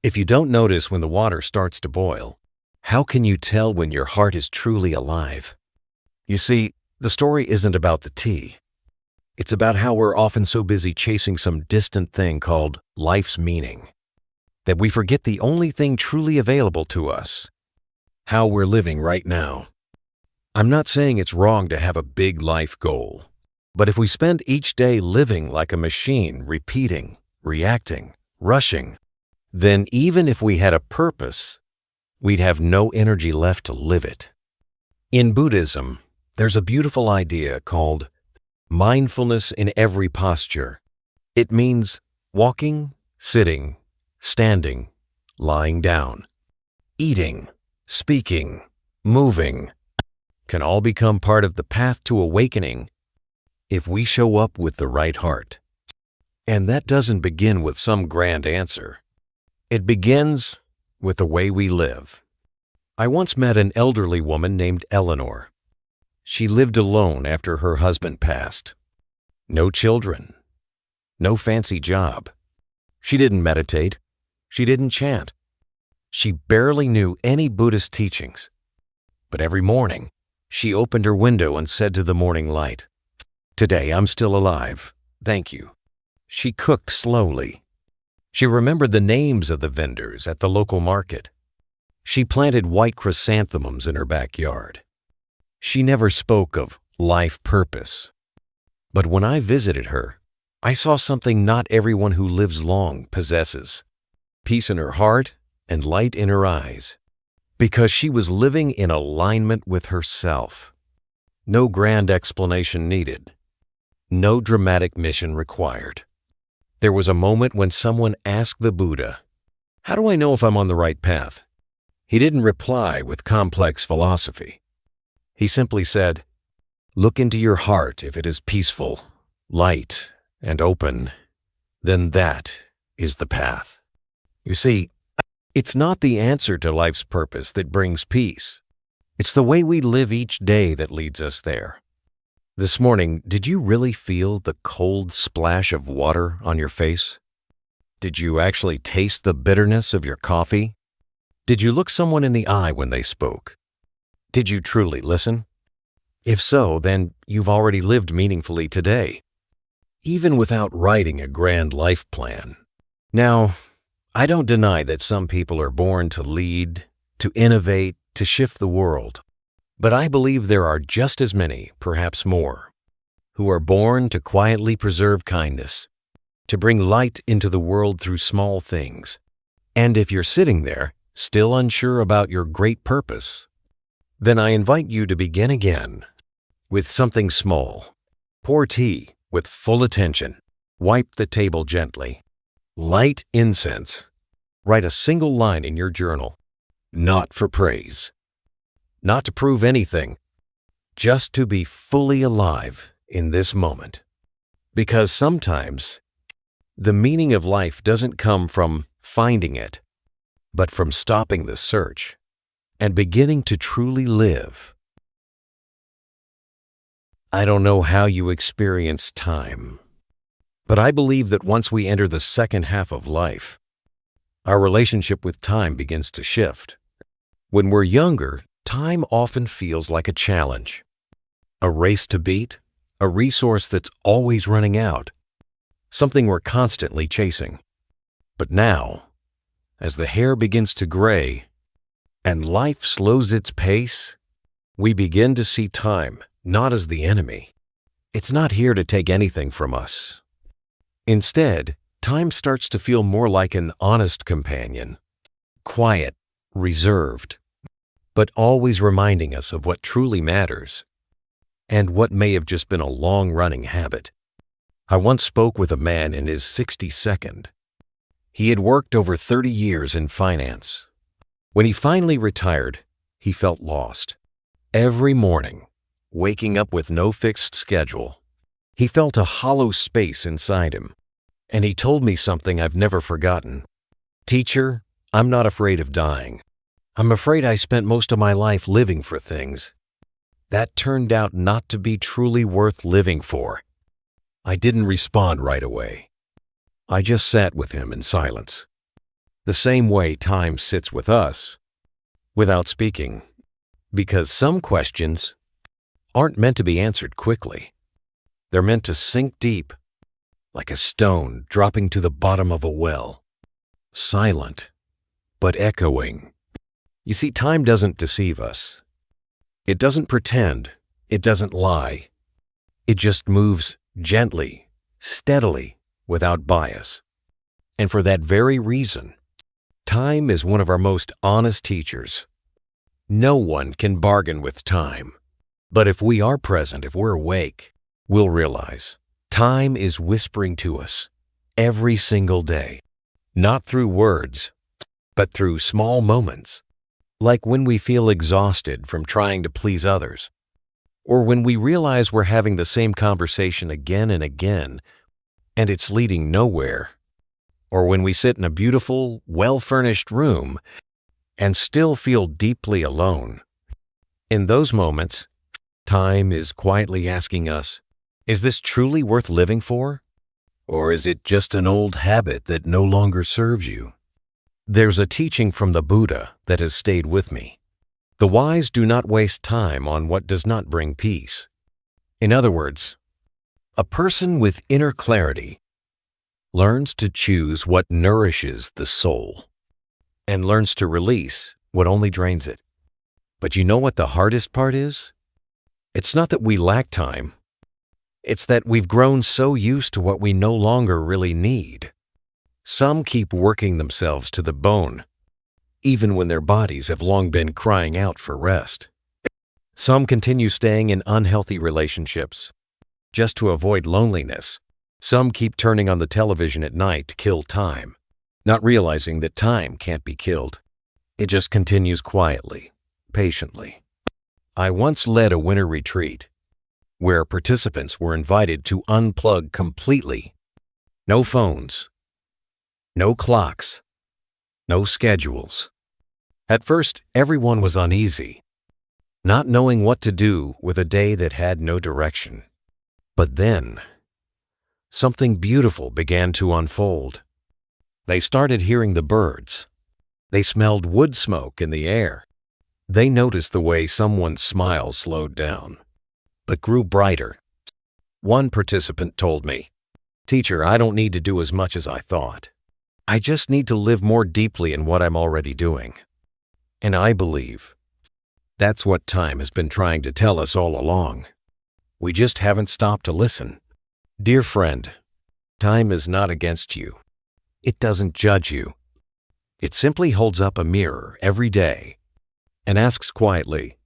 if you don't notice when the water starts to boil, how can you tell when your heart is truly alive? You see, the story isn't about the tea. It's about how we're often so busy chasing some distant thing called life's meaning, that we forget the only thing truly available to us, how we're living right now. I'm not saying it's wrong to have a big life goal, But if we spend each day living like a machine, repeating, reacting, rushing, then even if we had a purpose, we'd have no energy left to live it. In Buddhism, there's a beautiful idea called mindfulness in every posture. It means walking, sitting, standing, lying down, eating, speaking, moving, can all become part of the path to awakening if we show up with the right heart. And that doesn't begin with some grand answer. It begins with the way we live. I once met an elderly woman named Eleanor. She lived alone after her husband passed. No children. No fancy job. She didn't meditate. She didn't chant. She barely knew any Buddhist teachings. But every morning, she opened her window and said to the morning light, "Today I'm still alive. Thank you." She cooked slowly. She remembered the names of the vendors at the local market. She planted white chrysanthemums in her backyard. She never spoke of life purpose. But when I visited her, I saw something not everyone who lives long possesses: peace in her heart and light in her eyes, because she was living in alignment with herself. No grand explanation needed. No dramatic mission required. There was a moment when someone asked the Buddha, "How do I know if I'm on the right path?" He didn't reply with complex philosophy. He simply said, "Look into your heart. If it is peaceful, light, and open, then that is the path." You see, it's not the answer to life's purpose that brings peace. It's the way we live each day that leads us there. This morning, did you really feel the cold splash of water on your face? Did you actually taste the bitterness of your coffee? Did you look someone in the eye when they spoke? Did you truly listen? If so, then you've already lived meaningfully today, even without writing a grand life plan. Now, I don't deny that some people are born to lead, to innovate, to shift the world. But I believe there are just as many, perhaps more, who are born to quietly preserve kindness, to bring light into the world through small things. And if you're sitting there, still unsure about your great purpose, then I invite you to begin again with something small. Pour tea with full attention. Wipe the table gently. Light incense. Write a single line in your journal, not for praise, not to prove anything, just to be fully alive in this moment. Because sometimes the meaning of life doesn't come from finding it, but from stopping the search and beginning to truly live. I don't know how you experience time, but I believe that once we enter the second half of life, our relationship with time begins to shift. When we're younger, time often feels like a challenge, a race to beat, a resource that's always running out, something we're constantly chasing. But now, as the hair begins to gray and life slows its pace, we begin to see time not as the enemy. It's not here to take anything from us. Instead, time starts to feel more like an honest companion, quiet, reserved, but always reminding us of what truly matters and what may have just been a long-running habit. I once spoke with a man in his 62nd. He had worked over 30 years in finance. When he finally retired, he felt lost. Every morning, waking up with no fixed schedule, he felt a hollow space inside him. And he told me something I've never forgotten. "Teacher, I'm not afraid of dying. I'm afraid I spent most of my life living for things that turned out not to be truly worth living for." I didn't respond right away. I just sat with him in silence, the same way time sits with us, without speaking, because some questions aren't meant to be answered quickly. They're meant to sink deep, like a stone dropping to the bottom of a well, silent but echoing. You see, time doesn't deceive us. It doesn't pretend. It doesn't lie. It just moves gently, steadily, without bias. And for that very reason, time is one of our most honest teachers. No one can bargain with time. But if we are present, if we're awake, we'll realize time is whispering to us every single day, not through words, but through small moments, like when we feel exhausted from trying to please others, or when we realize we're having the same conversation again and again, and it's leading nowhere, or when we sit in a beautiful, well-furnished room and still feel deeply alone. In those moments, time is quietly asking us, is this truly worth living for? Or is it just an old habit that no longer serves you? There's a teaching from the Buddha that has stayed with me. The wise do not waste time on what does not bring peace. In other words, a person with inner clarity learns to choose what nourishes the soul and learns to release what only drains it. But you know what the hardest part is? It's not that we lack time. It's that we've grown so used to what we no longer really need. Some keep working themselves to the bone, even when their bodies have long been crying out for rest. Some continue staying in unhealthy relationships just to avoid loneliness. Some keep turning on the television at night to kill time, not realizing that time can't be killed. It just continues quietly, patiently. I once led a winter retreat where participants were invited to unplug completely. No phones, no clocks, no schedules. At first, everyone was uneasy, not knowing what to do with a day that had no direction. But then, something beautiful began to unfold. They started hearing the birds. They smelled wood smoke in the air. They noticed the way someone's smile slowed down, but grew brighter. One participant told me, "Teacher, I don't need to do as much as I thought. I just need to live more deeply in what I'm already doing." And I believe that's what time has been trying to tell us all along. We just haven't stopped to listen. Dear friend, time is not against you. It doesn't judge you. It simply holds up a mirror every day and asks quietly,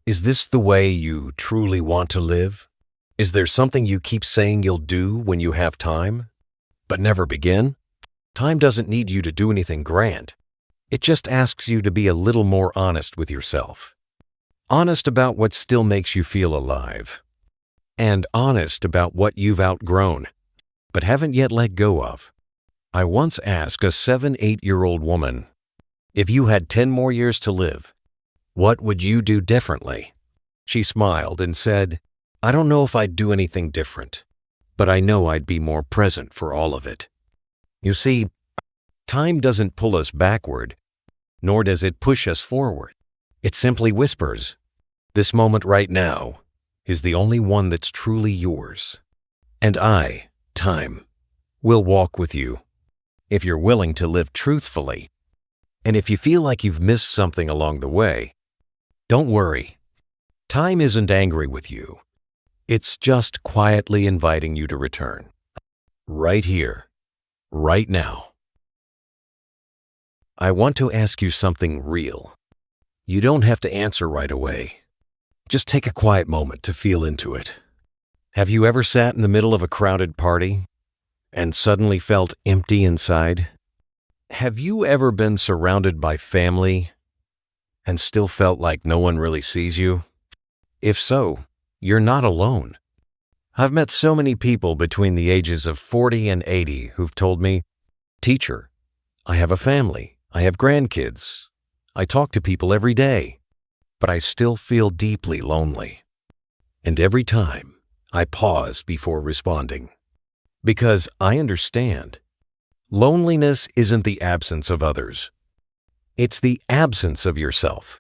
is this the way you truly want to live? Is there something you keep saying you'll do when you have time, but never begin? Time doesn't need you to do anything grand. It just asks you to be a little more honest with yourself. Honest about what still makes you feel alive. And honest about what you've outgrown, but haven't yet let go of. I once asked a 7-8-year-old woman, if you had 10 more years to live, what would you do differently? She smiled and said, I don't know if I'd do anything different, but I know I'd be more present for all of it. You see, time doesn't pull us backward, nor does it push us forward. It simply whispers, this moment right now is the only one that's truly yours. And I, time, will walk with you if you're willing to live truthfully. And if you feel like you've missed something along the way, don't worry. Time isn't angry with you. It's just quietly inviting you to return. Right here, right now. I want to ask you something real. You don't have to answer right away. Just take a quiet moment to feel into it. Have you ever sat in the middle of a crowded party and suddenly felt empty inside? Have you ever been surrounded by family and still felt like no one really sees you? If so, you're not alone. I've met so many people between the ages of 40 and 80 who've told me, Teacher, I have a family, I have grandkids, I talk to people every day, but I still feel deeply lonely. And every time, I pause before responding. Because I understand, loneliness isn't the absence of others. It's the absence of yourself.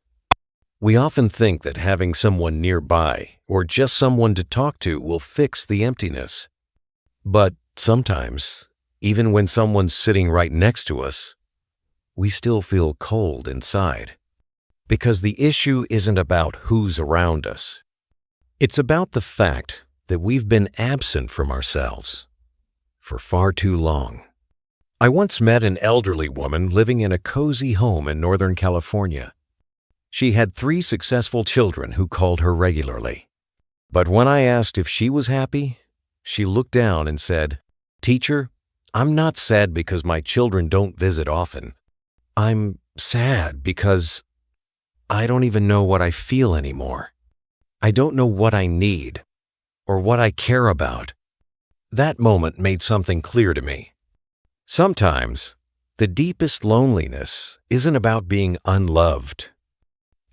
We often think that having someone nearby or just someone to talk to will fix the emptiness. But sometimes, even when someone's sitting right next to us, we still feel cold inside. Because the issue isn't about who's around us. It's about the fact that we've been absent from ourselves for far too long. I once met an elderly woman living in a cozy home in Northern California. She had 3 successful children who called her regularly. But when I asked if she was happy, she looked down and said, "Teacher, I'm not sad because my children don't visit often. I'm sad because I don't even know what I feel anymore. I don't know what I need or what I care about." That moment made something clear to me. Sometimes, the deepest loneliness isn't about being unloved.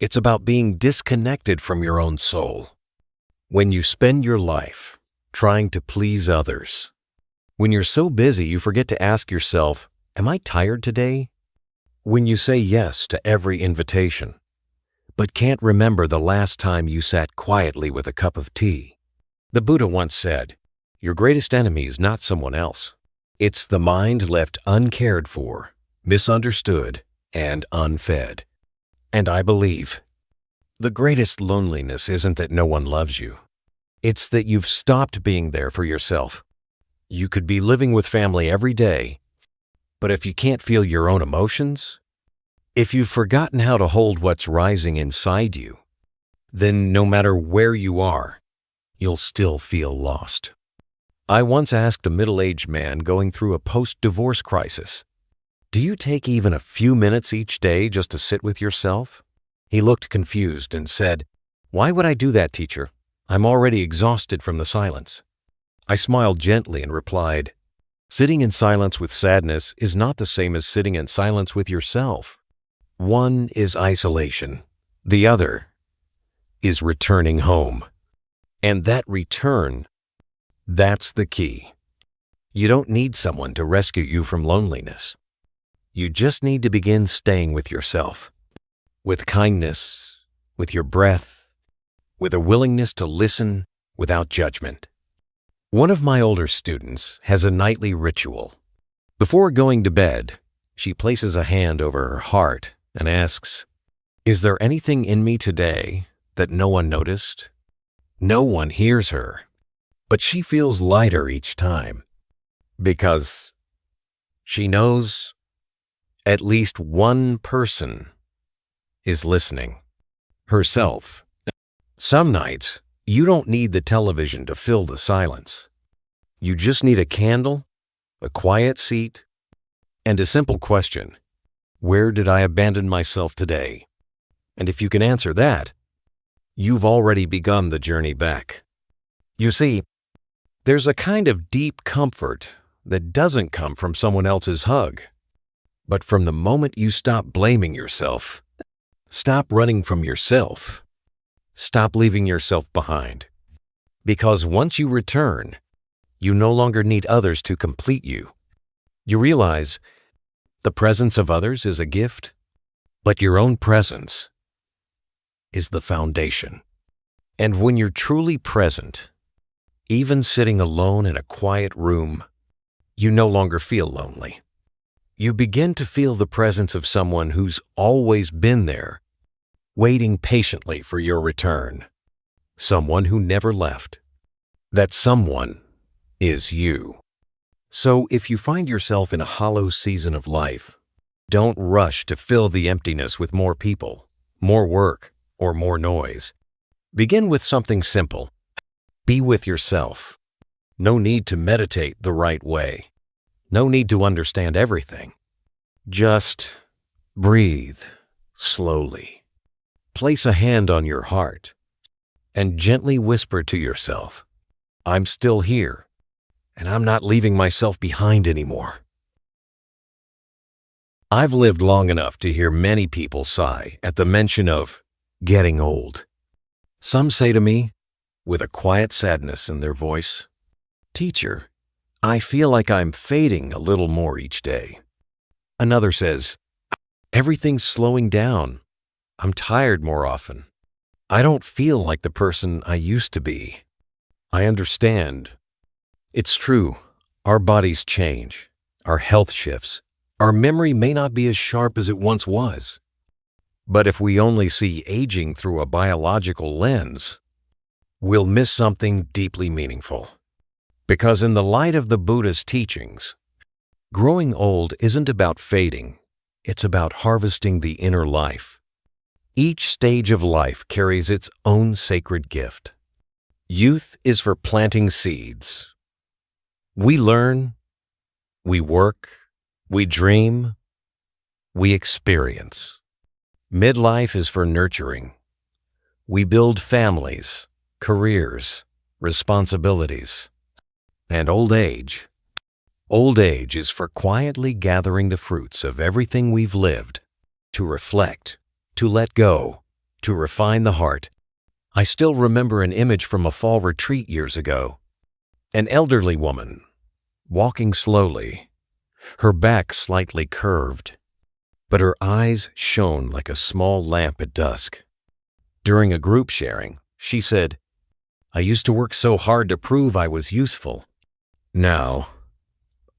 It's about being disconnected from your own soul. When you spend your life trying to please others, when you're so busy you forget to ask yourself, "Am I tired today?" When you say yes to every invitation, but can't remember the last time you sat quietly with a cup of tea. The Buddha once said, "Your greatest enemy is not someone else. It's the mind left uncared for, misunderstood, and unfed." And I believe the greatest loneliness isn't that no one loves you. It's that you've stopped being there for yourself. You could be living with family every day, but if you can't feel your own emotions, if you've forgotten how to hold what's rising inside you, then no matter where you are, you'll still feel lost. I once asked a middle-aged man going through a post-divorce crisis, "Do you take even a few minutes each day just to sit with yourself?" He looked confused and said, "Why would I do that, teacher? I'm already exhausted from the silence." I smiled gently and replied, "Sitting in silence with sadness is not the same as sitting in silence with yourself. One is isolation. The other is returning home. And that return, that's the key. You don't need someone to rescue you from loneliness. You just need to begin staying with yourself, with kindness, with your breath, with a willingness to listen without judgment." One of my older students has a nightly ritual. Before going to bed, she places a hand over her heart and asks, "Is there anything in me today that no one noticed?" No one hears her, but she feels lighter each time because she knows at least one person is listening. Herself. Some nights, you don't need the television to fill the silence. You just need a candle, a quiet seat, and a simple question: where did I abandon myself today? And if you can answer that, you've already begun the journey back. You see, there's a kind of deep comfort that doesn't come from someone else's hug, but from the moment you stop blaming yourself, stop running from yourself, stop leaving yourself behind. Because once you return, you no longer need others to complete you. You realize the presence of others is a gift, but your own presence is the foundation. And when you're truly present, even sitting alone in a quiet room, you no longer feel lonely. You begin to feel the presence of someone who's always been there, waiting patiently for your return. Someone who never left. That someone is you. So if you find yourself in a hollow season of life, don't rush to fill the emptiness with more people, more work, or more noise. Begin with something simple. Be with yourself. No need to meditate the right way. No need to understand everything. Just breathe slowly. Place a hand on your heart and gently whisper to yourself, "I'm still here, and I'm not leaving myself behind anymore." I've lived long enough to hear many people sigh at the mention of getting old. Some say to me, with a quiet sadness in their voice, "Teacher, I feel like I'm fading a little more each day." Another says, "Everything's slowing down. I'm tired more often. I don't feel like the person I used to be." I understand. It's true. Our bodies change. Our health shifts. Our memory may not be as sharp as it once was. But if we only see aging through a biological lens, we'll miss something deeply meaningful. Because in the light of the Buddha's teachings, growing old isn't about fading, it's about harvesting the inner life. Each stage of life carries its own sacred gift. Youth is for planting seeds. We learn, we work, we dream, we experience. Midlife is for nurturing. We build families, careers, responsibilities. And old age is for quietly gathering the fruits of everything we've lived, to reflect, to let go, to refine the heart. I still remember an image from a fall retreat years ago. An elderly woman, walking slowly, her back slightly curved, but her eyes shone like a small lamp at dusk. During a group sharing, she said, "I used to work so hard to prove I was useful. Now,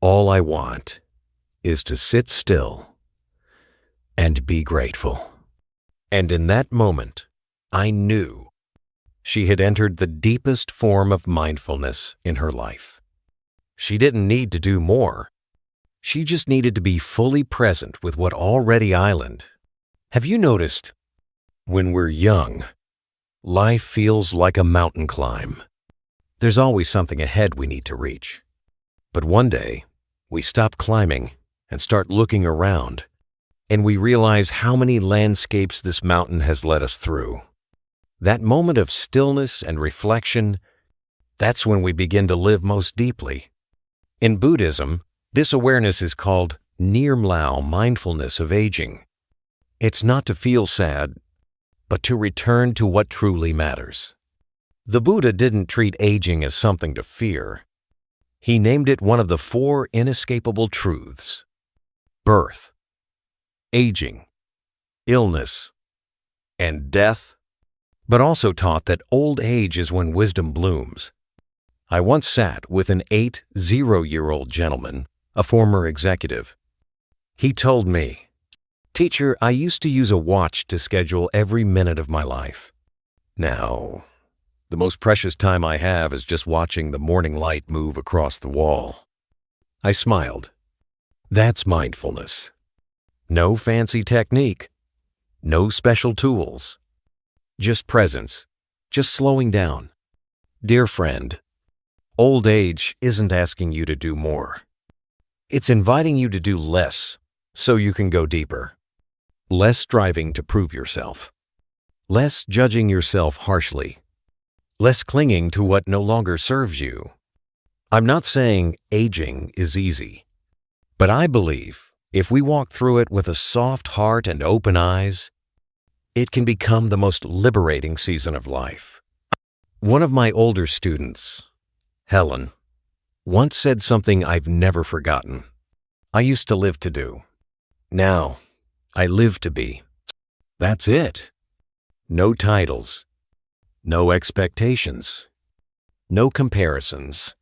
all I want is to sit still and be grateful." And in that moment, I knew she had entered the deepest form of mindfulness in her life. She didn't need to do more. She just needed to be fully present with what already island. Have you noticed, when we're young, life feels like a mountain climb. There's always something ahead we need to reach. But one day, we stop climbing and start looking around, and we realize how many landscapes this mountain has led us through. That moment of stillness and reflection, that's when we begin to live most deeply. In Buddhism, this awareness is called Nirmlau mindfulness of aging. It's not to feel sad, but to return to what truly matters. The Buddha didn't treat aging as something to fear. He named it one of the 4 inescapable truths: birth, aging, illness, and death, but also taught that old age is when wisdom blooms. I once sat with an 80-year-old gentleman, a former executive. He told me, "Teacher, I used to use a watch to schedule every minute of my life. Now, the most precious time I have is just watching the morning light move across the wall." I smiled. That's mindfulness. No fancy technique, no special tools, just presence, just slowing down. Dear friend, old age isn't asking you to do more. It's inviting you to do less so you can go deeper. Less striving to prove yourself. Less judging yourself harshly. Less clinging to what no longer serves you. I'm not saying aging is easy, but I believe if we walk through it with a soft heart and open eyes, it can become the most liberating season of life. One of my older students, Helen, once said something I've never forgotten. "I used to live to do. Now, I live to be." That's it. No titles, no expectations, no comparisons,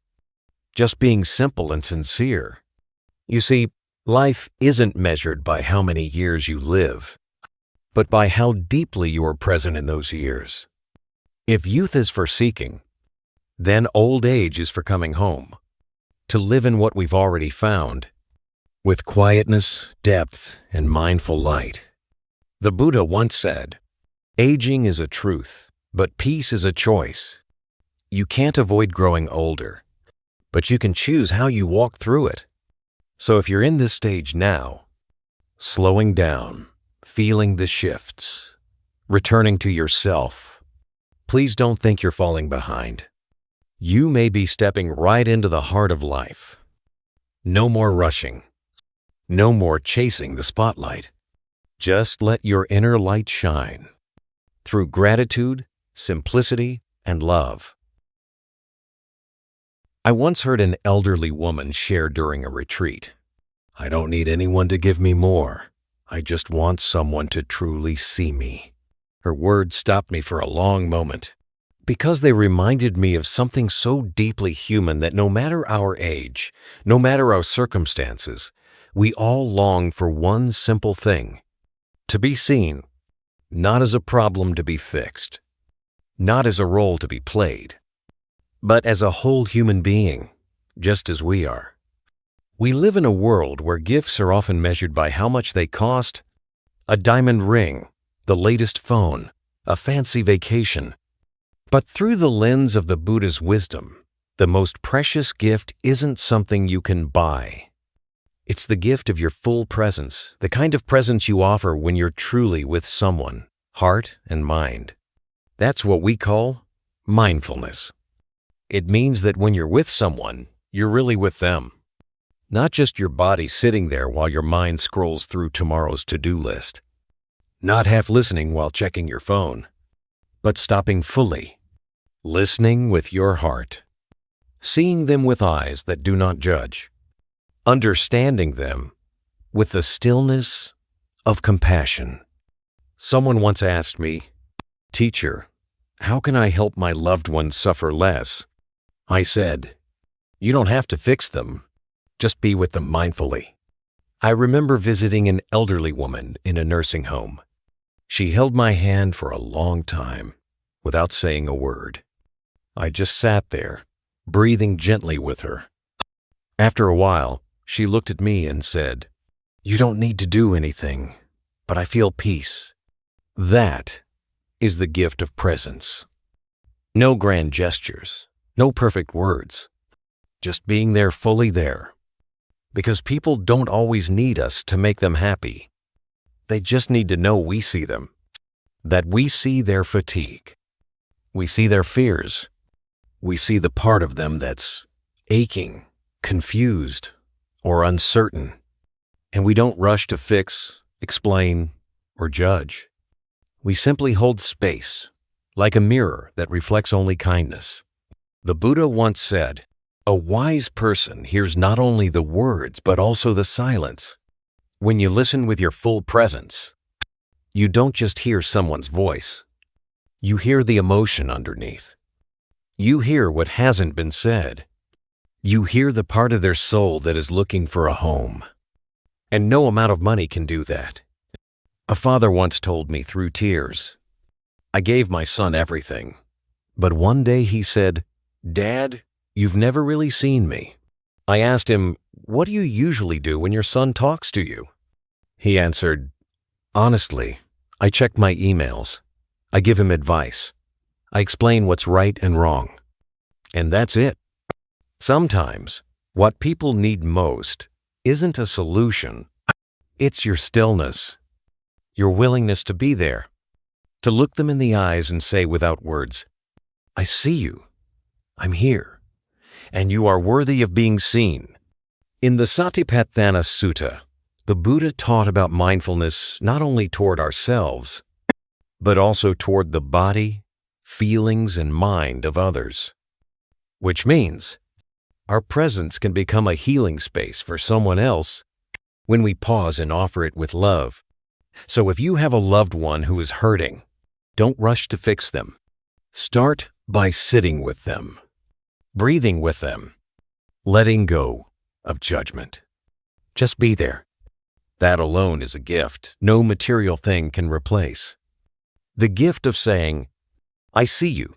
just being simple and sincere. You see, life isn't measured by how many years you live, but by how deeply you are present in those years. If youth is for seeking, then old age is for coming home, to live in what we've already found, with quietness, depth, and mindful light. The Buddha once said, "Aging is a truth, but peace is a choice." You can't avoid growing older, but you can choose how you walk through it. So if you're in this stage now, slowing down, feeling the shifts, returning to yourself, please don't think you're falling behind. You may be stepping right into the heart of life. No more rushing. No more chasing the spotlight. Just let your inner light shine through gratitude, simplicity, and love. I once heard an elderly woman share during a retreat, "I don't need anyone to give me more. I just want someone to truly see me." Her words stopped me for a long moment, because they reminded me of something so deeply human that no matter our age, no matter our circumstances, we all long for one simple thing: to be seen, not as a problem to be fixed, not as a role to be played, but as a whole human being, just as we are. We live in a world where gifts are often measured by how much they cost: a diamond ring, the latest phone, a fancy vacation. But through the lens of the Buddha's wisdom, the most precious gift isn't something you can buy. It's the gift of your full presence, the kind of presence you offer when you're truly with someone, heart and mind. That's what we call mindfulness. It means that when you're with someone, you're really with them. Not just your body sitting there while your mind scrolls through tomorrow's to-do list. Not half listening while checking your phone, but stopping fully, listening with your heart, seeing them with eyes that do not judge, understanding them with the stillness of compassion. Someone once asked me, "Teacher, how can I help my loved ones suffer less?" I said, "You don't have to fix them. Just be with them mindfully." I remember visiting an elderly woman in a nursing home. She held my hand for a long time without saying a word. I just sat there, breathing gently with her. After a while, she looked at me and said, "You don't need to do anything, but I feel peace." That is the gift of presence. No grand gestures, no perfect words, just being there, fully there. Because people don't always need us to make them happy. They just need to know we see them, that we see their fatigue. We see their fears. We see the part of them that's aching, confused, or uncertain. And we don't rush to fix, explain, or judge. We simply hold space, like a mirror that reflects only kindness. The Buddha once said, "A wise person hears not only the words but also the silence." When you listen with your full presence, you don't just hear someone's voice. You hear the emotion underneath. You hear what hasn't been said. You hear the part of their soul that is looking for a home. And no amount of money can do that. A father once told me through tears, "I gave my son everything." But one day he said, "Dad, you've never really seen me." I asked him, "What do you usually do when your son talks to you?" He answered, "Honestly, I check my emails. I give him advice. I explain what's right and wrong. And that's it." Sometimes, what people need most isn't a solution. It's your stillness, your willingness to be there, to look them in the eyes and say without words, "I see you. I'm here. And you are worthy of being seen." In the Satipatthana Sutta, the Buddha taught about mindfulness not only toward ourselves, but also toward the body, feelings, and mind of others. Which means our presence can become a healing space for someone else when we pause and offer it with love. So if you have a loved one who is hurting, don't rush to fix them. Start by sitting with them, breathing with them, letting go of judgment. Just be there. That alone is a gift no material thing can replace. The gift of saying, "I see you.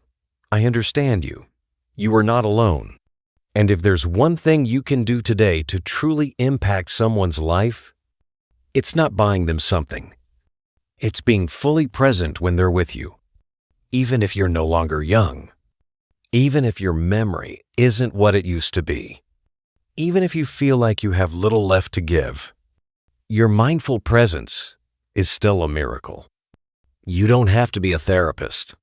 I understand you. You are not alone." And if there's one thing you can do today to truly impact someone's life, it's not buying them something. It's being fully present when they're with you, even if you're no longer young, even if your memory isn't what it used to be, even if you feel like you have little left to give. Your mindful presence is still a miracle. You don't have to be a therapist.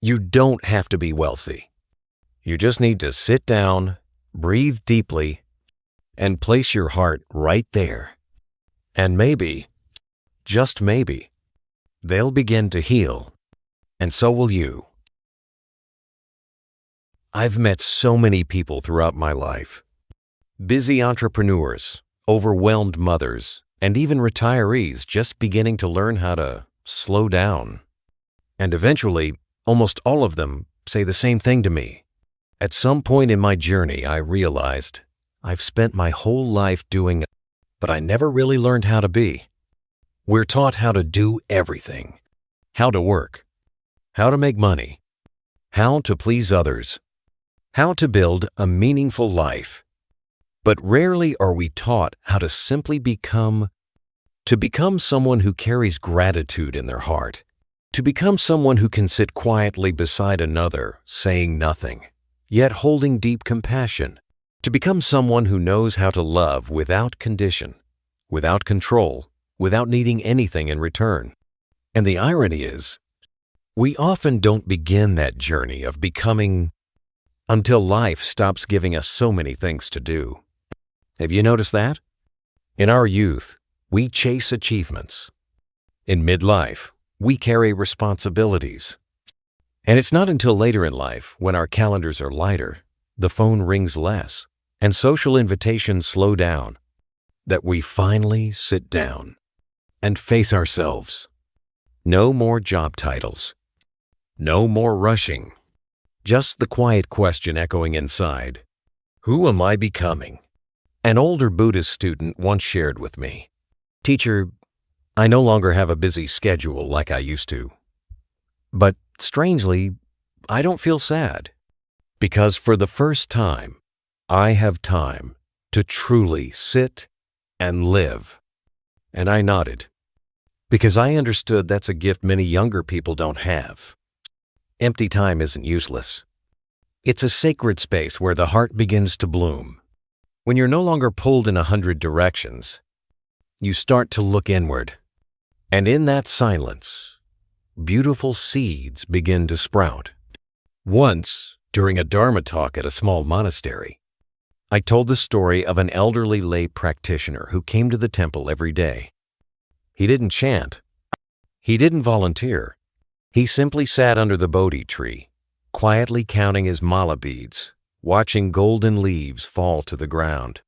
You don't have to be wealthy. You just need to sit down, breathe deeply, and place your heart right there. And maybe, just maybe, they'll begin to heal, and so will you. I've met so many people throughout my life. Busy entrepreneurs, overwhelmed mothers, and even retirees just beginning to learn how to slow down. And eventually, almost all of them say the same thing to me. At some point in my journey, I realized I've spent my whole life doing it, but I never really learned how to be. We're taught how to do everything. How to work, how to make money, how to please others, how to build a meaningful life. But rarely are we taught how to simply become someone who carries gratitude in their heart, to become someone who can sit quietly beside another, saying nothing, yet holding deep compassion, to become someone who knows how to love without condition, without control, without needing anything in return. And the irony is, we often don't begin that journey of becoming until life stops giving us so many things to do. Have you noticed that? In our youth, we chase achievements. In midlife, we carry responsibilities. And it's not until later in life, when our calendars are lighter, the phone rings less, and social invitations slow down, that we finally sit down and face ourselves. No more job titles. No more rushing. Just the quiet question echoing inside. Who am I becoming? An older Buddhist student once shared with me, "Teacher, I no longer have a busy schedule like I used to. But strangely, I don't feel sad, because for the first time, I have time to truly sit and live." And I nodded, because I understood that's a gift many younger people don't have. Empty time isn't useless. It's a sacred space where the heart begins to bloom. When you're no longer pulled in 100 directions, you start to look inward. And in that silence, beautiful seeds begin to sprout. Once, during a Dharma talk at a small monastery, I told the story of an elderly lay practitioner who came to the temple every day. He didn't chant. He didn't volunteer. He simply sat under the Bodhi tree, quietly counting his mala beads, watching golden leaves fall to the ground.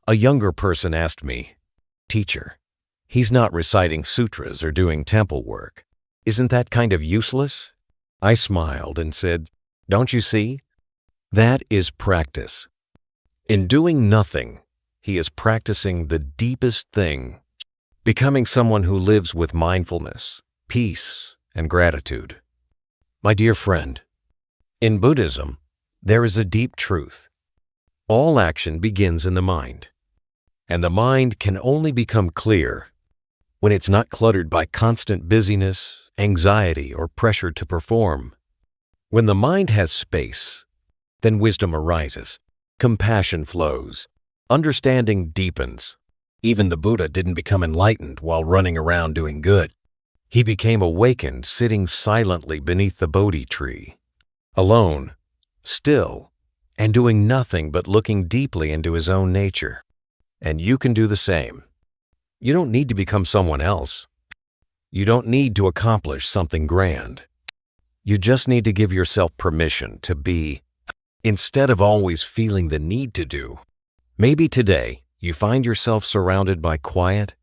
A younger person asked me, "Teacher, he's not reciting sutras or doing temple work. Isn't that kind of useless?" I smiled and said, "Don't you see? That is practice. In doing nothing, he is practicing the deepest thing, becoming someone who lives with mindfulness, peace, and gratitude." My dear friend, in Buddhism, there is a deep truth. All action begins in the mind, and the mind can only become clear when it's not cluttered by constant busyness, anxiety, or pressure to perform. When the mind has space, then wisdom arises, compassion flows, understanding deepens. Even the Buddha didn't become enlightened while running around doing good. He became awakened sitting silently beneath the Bodhi tree, alone, still, and doing nothing but looking deeply into his own nature. And you can do the same. You don't need to become someone else. You don't need to accomplish something grand. You just need to give yourself permission to be, instead of always feeling the need to do. Maybe today you find yourself surrounded by quiet.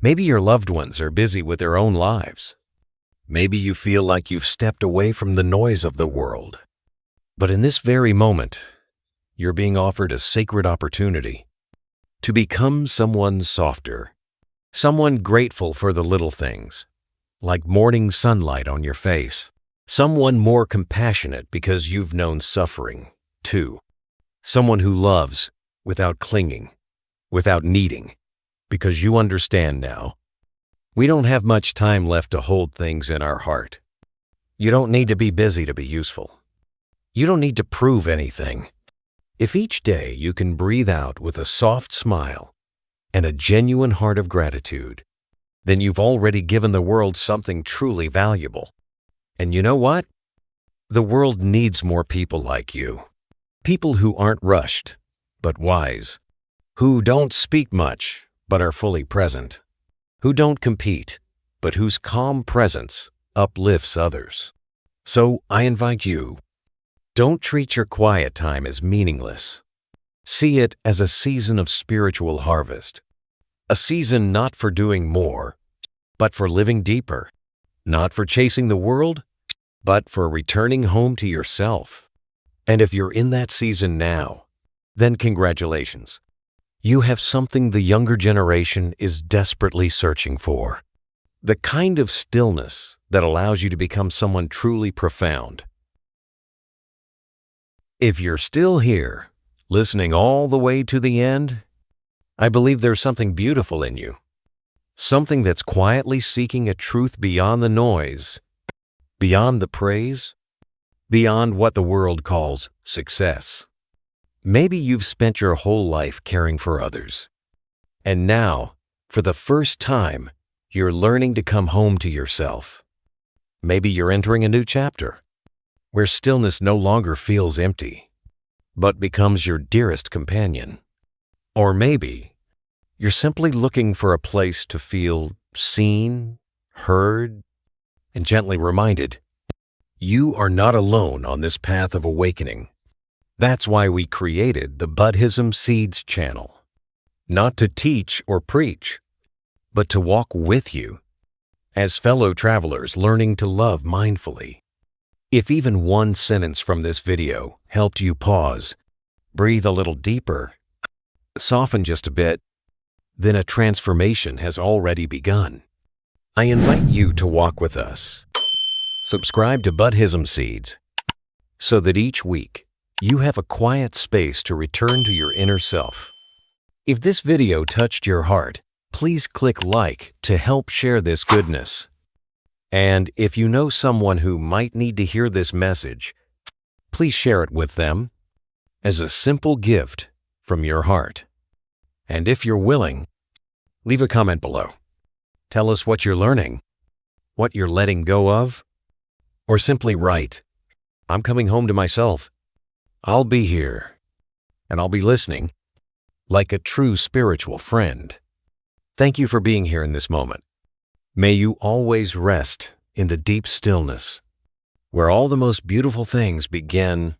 Maybe your loved ones are busy with their own lives. Maybe you feel like you've stepped away from the noise of the world. But in this very moment, you're being offered a sacred opportunity to become someone softer, someone grateful for the little things, like morning sunlight on your face, someone more compassionate because you've known suffering, too, someone who loves without clinging, without needing, because you understand now. We don't have much time left to hold things in our heart. You don't need to be busy to be useful. You don't need to prove anything. If each day you can breathe out with a soft smile and a genuine heart of gratitude, then you've already given the world something truly valuable. And you know what? The world needs more people like you. People who aren't rushed, but wise. Who don't speak much, but are fully present. Who don't compete, but whose calm presence uplifts others. So I invite you, don't treat your quiet time as meaningless. See it as a season of spiritual harvest. A season not for doing more, but for living deeper. Not for chasing the world, but for returning home to yourself. And if you're in that season now, then congratulations. You have something the younger generation is desperately searching for. The kind of stillness that allows you to become someone truly profound. If you're still here, listening all the way to the end, I believe there's something beautiful in you. Something that's quietly seeking a truth beyond the noise, beyond the praise, beyond what the world calls success. Maybe you've spent your whole life caring for others. And now, for the first time, you're learning to come home to yourself. Maybe you're entering a new chapter, where stillness no longer feels empty, but becomes your dearest companion. Or maybe you're simply looking for a place to feel seen, heard, and gently reminded, you are not alone on this path of awakening. That's why we created the Buddhism Seeds channel. Not to teach or preach, but to walk with you as fellow travelers learning to love mindfully. If even one sentence from this video helped you pause, breathe a little deeper, soften just a bit, then a transformation has already begun. I invite you to walk with us. Subscribe to Buddhism Seeds so that each week you have a quiet space to return to your inner self. If this video touched your heart, please click like to help share this goodness. And if you know someone who might need to hear this message, please share it with them as a simple gift from your heart. And if you're willing, leave a comment below. Tell us what you're learning, what you're letting go of, or simply write, I'm coming home to myself. I'll be here, and I'll be listening like a true spiritual friend. Thank you for being here in this moment. May you always rest in the deep stillness, where all the most beautiful things begin